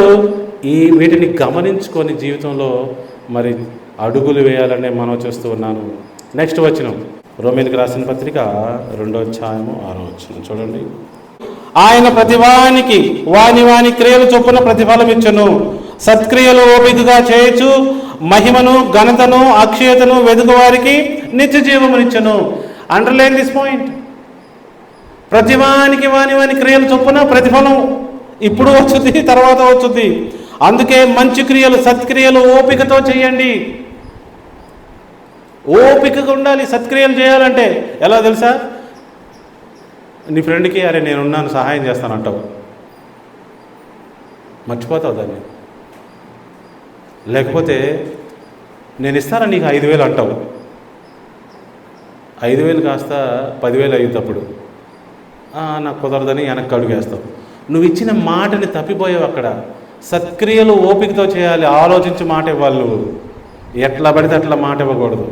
వీటిని గమనించుకొని జీవితంలో మరి అడుగులు వేయాలనే మనం చేస్తూ ఉన్నాను. నెక్స్ట్ వచనం, రోమీయులకు రాసిన పత్రిక 2వ అధ్యాయము 6వ వచనం చూడండి. ఆయన ప్రతివానికి వాని క్రియలు చొప్పున ప్రతిఫలం ఇచ్చును. సత్క్రియలు ఓపికగా చేయొచ్చు, మహిమను ఘనతను అక్షయతను వెదుగు వారికి నిత్య జీవమునిచ్చును. Underline this point. ప్రతివానికి వాని క్రియలు చొప్పున ప్రతిఫలం ఇప్పుడు వచ్చుద్ది, తర్వాత వచ్చుద్ది. అందుకే మంచి క్రియలు, సత్క్రియలు ఓపికతో చేయండి. ఓపికగా ఉండాలి సత్క్రియలు చేయాలంటే. ఎలా తెలుసా? నీ ఫ్రెండ్కి అరే నేనున్నాను సహాయం చేస్తానంటావు, మర్చిపోతావు దాన్ని. లేకపోతే నేను ఇస్తాను నీకు 5,000 అంటావు, 5,000 కాస్త 10,000 అయ్యేటప్పుడు నాకు కుదరదని వెనక్కి అడుగేస్తావు. నువ్వు ఇచ్చిన మాటని తప్పిపోయావు. అక్కడ సత్క్రియలు ఓపికతో చేయాలి. ఆలోచించి మాట ఇవ్వాలి. నువ్వు ఎట్లా పడితే అట్లా మాట ఇవ్వకూడదు.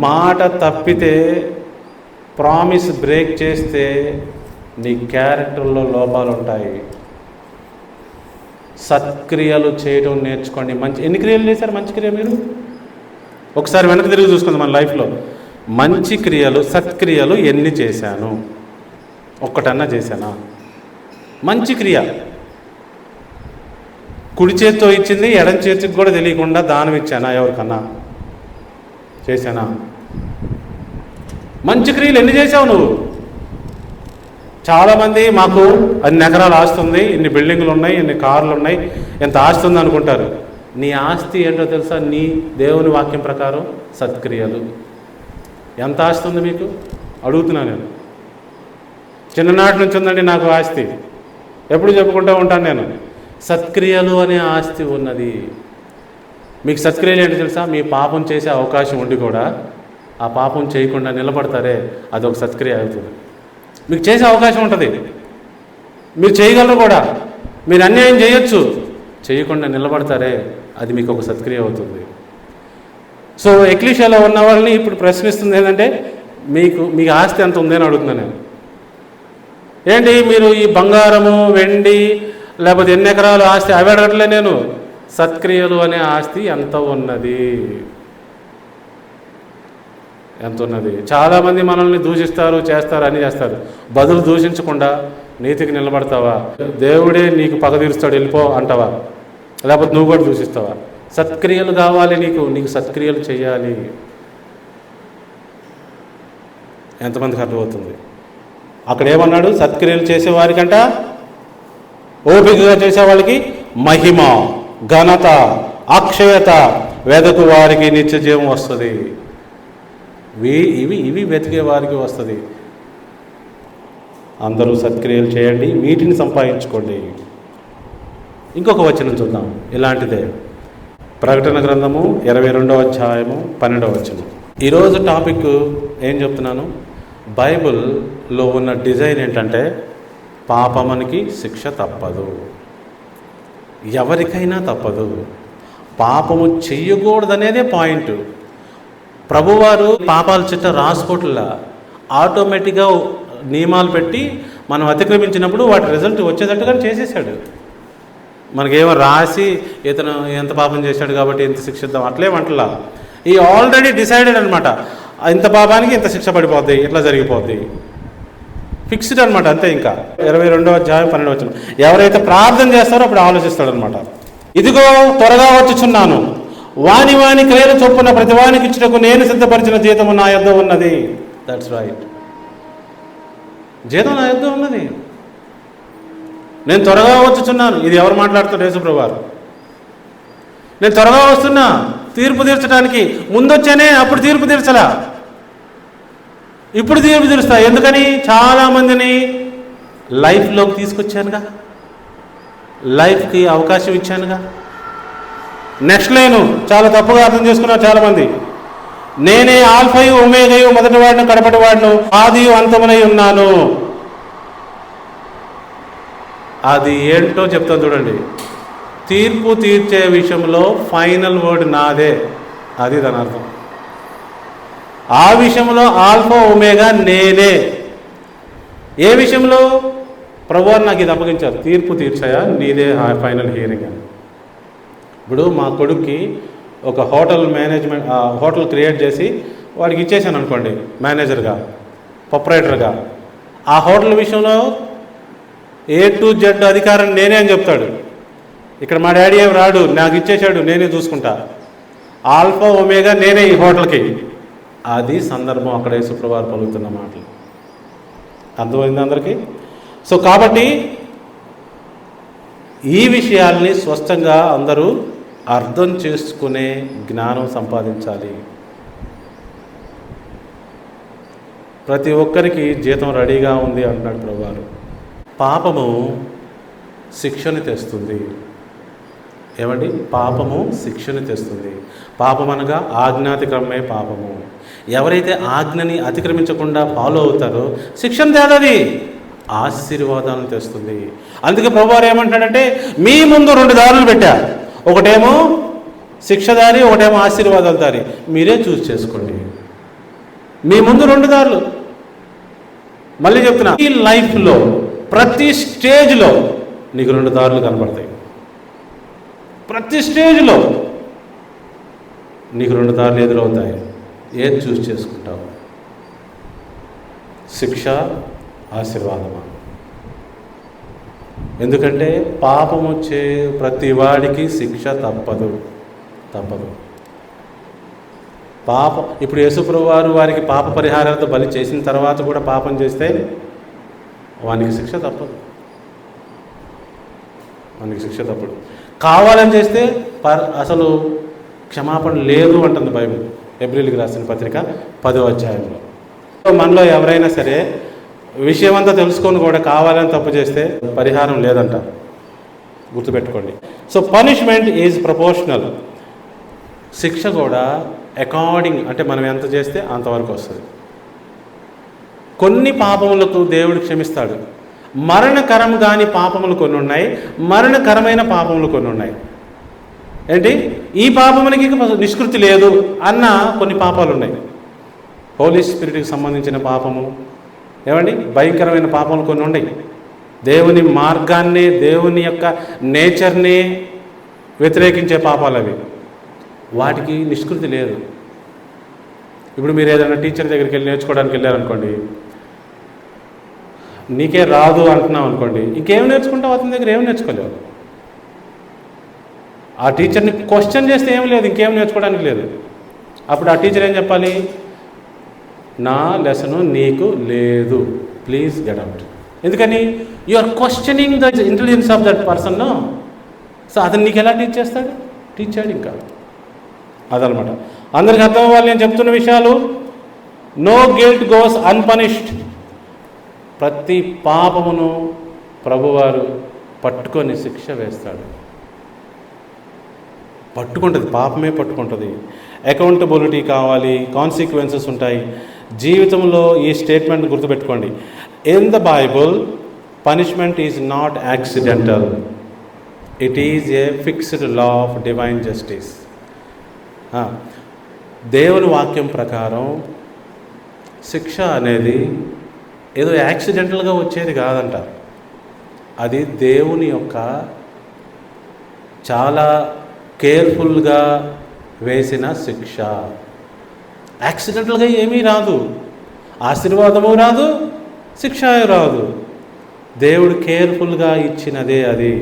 మాట తప్పితే, ప్రామిస్ బ్రేక్ చేస్తే నీ క్యారెక్టర్లో లోపాలు ఉంటాయి. సత్క్రియలు చేయడం నేర్చుకోండి. ఎన్ని క్రియలు చేశారు మంచి క్రియ? మీరు ఒకసారి వెనక్కి తిరిగి చూసుకుందాం మన లైఫ్లో. మంచి క్రియలు, సత్క్రియలు ఎన్ని చేశాను? ఒక్కటన్నా చేశానా? మంచి క్రియ కుడి చేతితో ఇచ్చింది ఎడం చేతికి కూడా తెలియకుండా దానం ఇచ్చానా? ఎవరికన్నా చేశానా? మంచి క్రియలు ఎన్ని చేసావు నువ్వు? చాలామంది మాకు అన్ని ఎకరాలు ఆస్తి ఉంది, ఇన్ని బిల్డింగులు ఉన్నాయి, ఇన్ని కార్లు ఉన్నాయి, ఎంత ఆస్తి ఉంది అనుకుంటారు. నీ ఆస్తి ఏంటో తెలుసా? నీ దేవుని వాక్యం ప్రకారం సత్క్రియలు. ఎంత ఆస్తి ఉంది మీకు అడుగుతున్నా నేను. చిన్ననాటి నుంచి ఉందండి నాకు ఆస్తి, ఎప్పుడు చెప్పుకుంటూ ఉంటాను నేను. సత్క్రియలు అనే ఆస్తి ఉన్నది మీకు. సత్క్రియలు ఏంటో తెలుసా? మీ పాపం చేసే అవకాశం ఉండి కూడా ఆ పాపం చేయకుండా నిలబడతారే, అదొక సత్క్రియ అవుతుంది. మీకు చేసే అవకాశం ఉంటుంది, మీరు చేయగలరు కూడా, మీరు అన్యాయం చేయొచ్చు, చేయకుండా నిలబడతారే, అది మీకు ఒక సత్క్రియ అవుతుంది. సో ఎక్లీషియాలో ఉన్న వాళ్ళని ఇప్పుడు ప్రశ్నిస్తుంది ఏంటంటే, మీకు ఆస్తి ఎంత ఉంది అని అడుగుతున్నాను నేను. ఏంటి మీరు ఈ బంగారము వెండి లేకపోతే ఎన్ని ఎకరాలు ఆస్తి అవి అడగట్లే నేను. సత్క్రియలు అనే ఆస్తి ఎంత ఉన్నది, ఎంత ఉన్నది? చాలామంది మనల్ని దూషిస్తారు, చేస్తారు, అన్నీ చేస్తారు. బదులు దూషించకుండా నీతికి నిలబడతావా? దేవుడే నీకు పగ తీరుస్తాడు వెళ్ళిపో అంటావా? లేకపోతే నువ్వు కూడా దూషిస్తావా? సత్క్రియలు కావాలి నీకు సత్క్రియలు చేయాలి. ఎంతమందికి అర్థమవుతుంది? అక్కడ ఏమన్నాడు? సత్క్రియలు చేసేవారికంట, ఓపికగా చేసేవాళ్ళకి మహిమ, ఘనత, అక్షయత, వెదకు వారికి నిత్య జీవం వస్తుంది. ఇవి వెతికే వారికి వస్తుంది. అందరూ సత్క్రియలు చేయండి, వీటిని సంపాదించుకోండి. ఇంకొక వచనం చూద్దాం ఇలాంటిదే. ప్రకటన గ్రంథము 22వ అధ్యాయము 12వ వచనం. ఈరోజు టాపిక్ ఏం చెప్తున్నాను? బైబిల్లో ఉన్న డిజైన్ ఏంటంటే, పాపమునికి శిక్ష తప్పదు, ఎవరికైనా తప్పదు. పాపము చెయ్యకూడదనేదే పాయింట్. ప్రభువారు పాపాల చిట్ట రాసుకోవట్లా, ఆటోమేటిక్గా నియమాలు పెట్టి మనం అతిక్రమించినప్పుడు వాటి రిజల్ట్ వచ్చేటట్టుగా చేసేసాడు. మనకేమో రాసి ఇతను ఎంత పాపం చేశాడు కాబట్టి ఎంత శిక్షిద్దాం అట్లేమంటలా. ఈ ఆల్రెడీ డిసైడెడ్ అనమాట, ఇంత పాపానికి ఇంత శిక్ష పడిపోద్ది, ఇట్లా జరిగిపోద్ది, ఫిక్స్డ్ అనమాట. అంతే. ఇంకా 22వ అధ్యాయం 12వ వచనం, ఎవరైతే ప్రార్థన చేస్తారో అప్పుడు ఆలోచిస్తాడనమాట. ఇదిగో త్వరగా వచ్చుచున్నాను, వాని వాని క్రియల చొప్పున ప్రతి వానికి ఇచ్చుటకు నేను సిద్ధపరిచిన జీతము నా యొద్ద ఉన్నది. దట్స్ రైట్, జీతం నా యొద్ద ఉన్నది, నేను త్వరగా వచ్చుచున్నాను. ఇది ఎవరు మాట్లాడుతారు? యేసుప్రభువు వారు. నేను త్వరగా వస్తున్నా తీర్పు తీర్చడానికి. ముందొచ్చానే, అప్పుడు తీర్పు తీర్చలా, ఇప్పుడు తీర్పు తీరుస్తా. ఎందుకని? చాలామందిని లైఫ్లోకి తీసుకొచ్చానుగా, లైఫ్కి అవకాశం ఇచ్చానుగా. నెక్స్ట్ లైను చాలా తప్పుగా అర్థం చేసుకున్నారు చాలామంది. నేనే ఆల్ఫయు ఒమేగయు, మొదటి వాడిని కడపటి వాడిను, ఆదియు అంతమునై ఉన్నాను. అది ఏంటో చెప్తాను చూడండి. తీర్పు తీర్చే విషయంలో ఫైనల్ వర్డ్ నాదే, అది దాని అర్థం. ఆ విషయంలో ఆల్ఫా ఒమేగా నేనే. ఏ విషయంలో? ప్రభువారు నాకు ఇది అప్పగించారు, తీర్పు తీర్చాయా, నీదే ఫైనల్ హియరింగ్ అని. ఇప్పుడు మా కొడుక్కి ఒక హోటల్ మేనేజ్మెంట్, హోటల్ క్రియేట్ చేసి వాడికి ఇచ్చేసాను అనుకోండి, మేనేజర్గా, ప్రొపరేటర్గా. ఆ హోటల్ విషయంలో A to Z అధికారం నేనే అని చెప్తాడు. ఇక్కడ మా డాడీ ఏం రాడు, నాకు ఇచ్చేశాడు, నేనే చూసుకుంటా. ఆల్ఫా ఒమేగా నేనే ఈ హోటల్కి. అది సందర్భం అక్కడ యేసుప్రభువు వారు పలుకుతున్న మాటలు. అర్థమైంది అందరికీ? సో కాబట్టి ఈ విషయాల్ని స్పష్టంగా అందరూ అర్థం చేసుకునే జ్ఞానం సంపాదించాలి. ప్రతి ఒక్కరికి జీతం రెడీగా ఉంది అంటున్నాడు ప్రభువారు. పాపము శిక్షను తెస్తుంది. ఏమండి? పాపము శిక్షను తెస్తుంది. పాపం అనగా ఆజ్ఞాతిక్రమమే పాపము. ఎవరైతే ఆజ్ఞని అతిక్రమించకుండా ఫాలో అవుతారో శిక్షను తేదది, ఆశీర్వాదాలను తెస్తుంది. అందుకే ప్రభువారు ఏమంటాడంటే, మీ ముందు 2 దారులు పెట్టా, ఒకటేమో శిక్షదారి, ఒకటేమో ఆశీర్వాదాల దారి, మీరే చూస్ చేసుకోండి. మీ ముందు 2 దారులు. మళ్ళీ చెప్తున్నా, ఈ లైఫ్లో ప్రతి స్టేజ్లో నీకు 2 దారులు కనబడతాయి. ప్రతి స్టేజ్లో నీకు 2 దారులు ఎదురవుతాయి. ఏది చూస్ చేసుకుంటావు? శిక్ష, ఆశీర్వాదమా? ఎందుకంటే పాపము చే ప్రతి వాడికి శిక్ష తప్పదు. ఇప్పుడు యేసుప్రభువు వారు వారికి పాప పరిహారాలతో బలి చేసిన తర్వాత కూడా పాపం చేస్తే వానికి శిక్ష తప్పదు. కావాలని చేస్తే అసలు క్షమాపణ లేదు అంటుంది బైబిల్. ఎబ్రిల్కి రాసిన పత్రిక 10వ అధ్యాయంలో. మనలో ఎవరైనా సరే విషయం అంతా తెలుసుకొని కూడా కావాలని తప్పు చేస్తే పరిహారం లేదంట, గుర్తుపెట్టుకోండి. So punishment is proportional. శిక్ష కూడా అకార్డింగ్, అంటే మనం ఎంత చేస్తే అంతవరకు వస్తుంది. కొన్ని పాపములకు దేవుడు క్షమిస్తాడు. మరణకరం కాని పాపములు కొన్ని ఉన్నాయి, మరణకరమైన పాపములు కొన్ని ఉన్నాయి. ఏంటి? ఈ పాపములకి నిష్కృతి లేదు అన్న కొన్ని పాపాలు ఉన్నాయి. హోలీ స్పిరిట్కి సంబంధించిన పాపము, ఏమండి, భయంకరమైన పాపములు కొన్ని ఉన్నాయి. దేవుని మార్గాన్ని, దేవుని యొక్క నేచర్ని వ్యతిరేకించే పాపాలు అవి. వాటికి నిష్కృతి లేదు. ఇప్పుడు మీరు ఏదైనా టీచర్ దగ్గరికి వెళ్ళి నేర్చుకోవడానికి వెళ్ళారనుకోండి, నీకే రాదు అంటున్నావు అనుకోండి, ఇంకేం నేర్చుకుంటావు? అతని దగ్గర ఏం నేర్చుకోలేవు. ఆ టీచర్ని క్వశ్చన్ చేస్తే ఏం లేదు, ఇంకేం నేర్చుకోవడానికి లేదు. అప్పుడు ఆ టీచర్ ఏం చెప్పాలి? నా లెసను నీకు లేదు, ప్లీజ్ గెట్ అవుట్. ఎందుకని? You are questioning the intelligence of that person. So అతను నీకు ఎలా టీచ్ చేస్తాడు? టీచ్ చేయడు ఇంకా. అదనమాట. అందరికి అర్థం అవ్వాలి నేను చెప్తున్న విషయాలు. No guilt goes unpunished. ప్రతి పాపమును ప్రభువారు పట్టుకొని శిక్ష వేస్తాడు. పట్టుకుంటుంది, పాపమే పట్టుకుంటుంది. అకౌంటబిలిటీ కావాలి, కాన్సిక్వెన్సెస్ ఉంటాయి జీవితంలో. ఈ స్టేట్మెంట్ గుర్తుపెట్టుకోండి. In the Bible punishment is not accidental, it is a fixed law of divine justice. దేవుని వాక్యం ప్రకారం శిక్ష అనేది ఏదో యాక్సిడెంటల్గా వచ్చేది కాదంట. అది దేవుని యొక్క చాలా కేర్ఫుల్గా వేసిన శిక్ష. యాక్సిడెంటల్గా ఏమీ రాదు, ఆశీర్వాదము రాదు, శిక్ష రాదు. దేవుడు కేర్ఫుల్గా ఇచ్చినదే అది.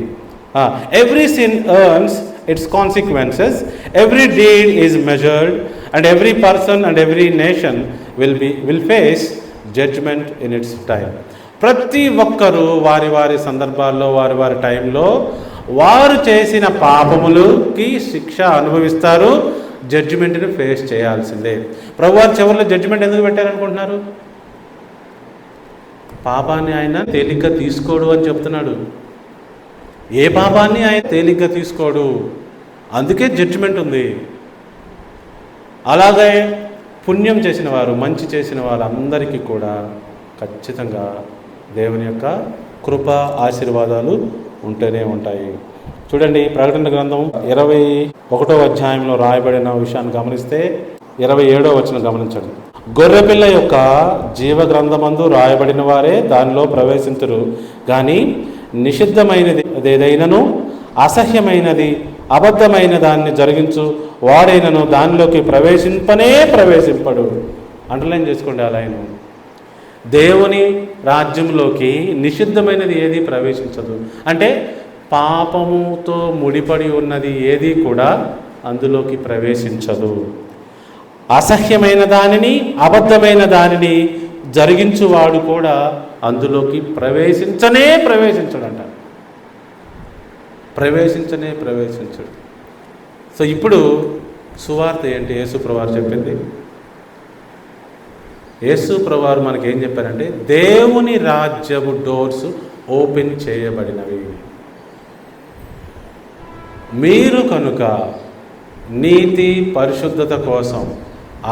Every sin earns its consequences, every deed is measured, and every person and every nation will face judgement in its time. ప్రతి ఒక్కరూ వారి వారి సందర్భాల్లో వారి వారి టైంలో వారు చేసిన పాపములకి శిక్ష అనుభవిస్తారు, జడ్జిమెంట్ని ఫేస్ చేయాల్సిందే. ప్రభువారు చివరిలో జడ్జిమెంట్ ఎందుకు పెట్టారనుకుంటున్నారు? పాపాన్ని ఆయన తేలిగ్గా తీసుకోడు అని చెప్తున్నాడు. ఏ పాపాన్ని ఆయన తేలిగ్గా తీసుకోడు, అందుకే జడ్జిమెంట్ ఉంది. అలాగే పుణ్యం చేసిన వారు, మంచి చేసిన వాళ్ళందరికీ కూడా ఖచ్చితంగా దేవుని యొక్క కృప ఆశీర్వాదాలు ఉంటూనే ఉంటాయి. చూడండి, ప్రకటన గ్రంథం 21వ అధ్యాయంలో రాయబడిన విషయాన్ని గమనిస్తే 27వ వచనం గమనించండి. గొర్రెపిల్ల యొక్క జీవ గ్రంథమందు రాయబడిన వారే దానిలో ప్రవేశింతురు, కానీ నిషిద్ధమైనది ఏదైనను, అసహ్యమైనది, అబద్ధమైన దాన్ని జరిగించు వాడైనను దానిలోకి ప్రవేశింపడు. అండర్లైన్ చేసుకోండి ఆ లైన్. దేవుని రాజ్యంలోకి నిషిద్ధమైనది ఏది ప్రవేశించదు. అంటే పాపముతో ముడిపడి ఉన్నది ఏది కూడా అందులోకి ప్రవేశించదు. అసహ్యమైన దానిని, అబద్ధమైన దానిని జరిగించువాడు కూడా అందులోకి ప్రవేశించడంట. ప్రవేశించడు. సో ఇప్పుడు సువార్త ఏంటి? యేసు ప్రభువారు చెప్పింది. యేసు ప్రభువారు మనకేం చెప్పారంటే, దేవుని రాజ్యపు డోర్స్ ఓపెన్ చేయబడినవి. మీరు కనుక నీతి పరిశుద్ధత కోసం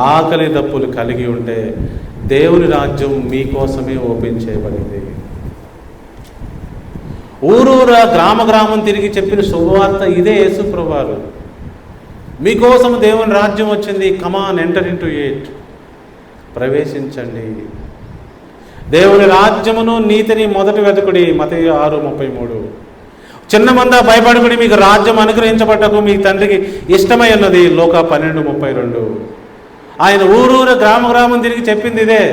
ఆకలి దప్పులు కలిగి ఉంటే దేవుని రాజ్యం మీకోసమే ఓపెన్ చేయబడింది. ఊరూరా గ్రామం తిరిగి చెప్పిన శుభవార్త ఇదే. యేసు ప్రభువారు మీకోసం దేవుని రాజ్యం వచ్చింది, కమాన్ ఎంటర్ ఇంటూ ఇట్, ప్రవేశించండి. దేవుని రాజ్యమును నీతిని మొదటి వెతుకుడి, మత్తయి 6:33. చిన్న మంద భయపడుకుని మీకు రాజ్యం అనుగ్రహించబడ్డకు మీ తండ్రికి ఇష్టమై ఉన్నది, లోకా 12:32. ఆయన ఊరూర గ్రామం తిరిగి చెప్పింది ఇదే.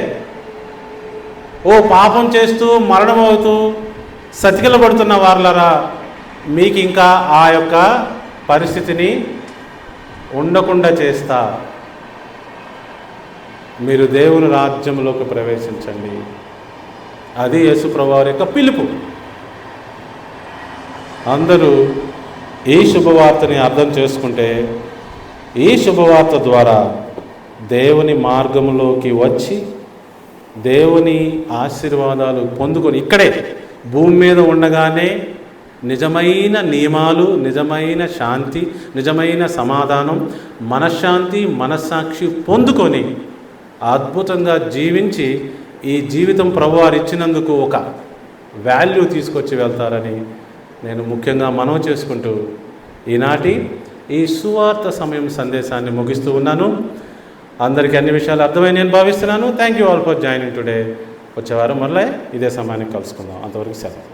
ఓ పాపం చేస్తూ మరణమవుతూ సతికిలబడుతున్న వారులరా, మీకు ఇంకా ఆ యొక్క పరిస్థితిని ఉండకుండా చేస్తా, మీరు దేవుని రాజ్యంలోకి ప్రవేశించండి. అది యేసు ప్రభువారి యొక్క పిలుపు. అందరూ ఈ శుభవార్తని అర్థం చేసుకుంటే, ఈ శుభవార్త ద్వారా దేవుని మార్గంలోకి వచ్చి దేవుని ఆశీర్వాదాలు పొందుకొని ఇక్కడే భూమి మీద ఉండగానే నిజమైన నియమాలు, నిజమైన శాంతి, నిజమైన సమాధానం, మనశ్శాంతి, మనస్సాక్షి పొందుకొని అద్భుతంగా జీవించి ఈ జీవితం ప్రభువారు ఇచ్చినందుకు ఒక వాల్యూ తీసుకొచ్చి వెళ్తారని నేను ముఖ్యంగా మనవి చేసుకుంటూ ఈనాటి ఈ సువార్త సమయం సందేశాన్ని ముగిస్తూ ఉన్నాను. అందరికీ అన్ని విషయాలు అర్థమని నేను భావిస్తున్నాను. Thank you all for joining today. వచ్చే వారం మళ్ళీ ఇదే సమయానికి కలుసుకుందాం. అంతవరకు సెలవు.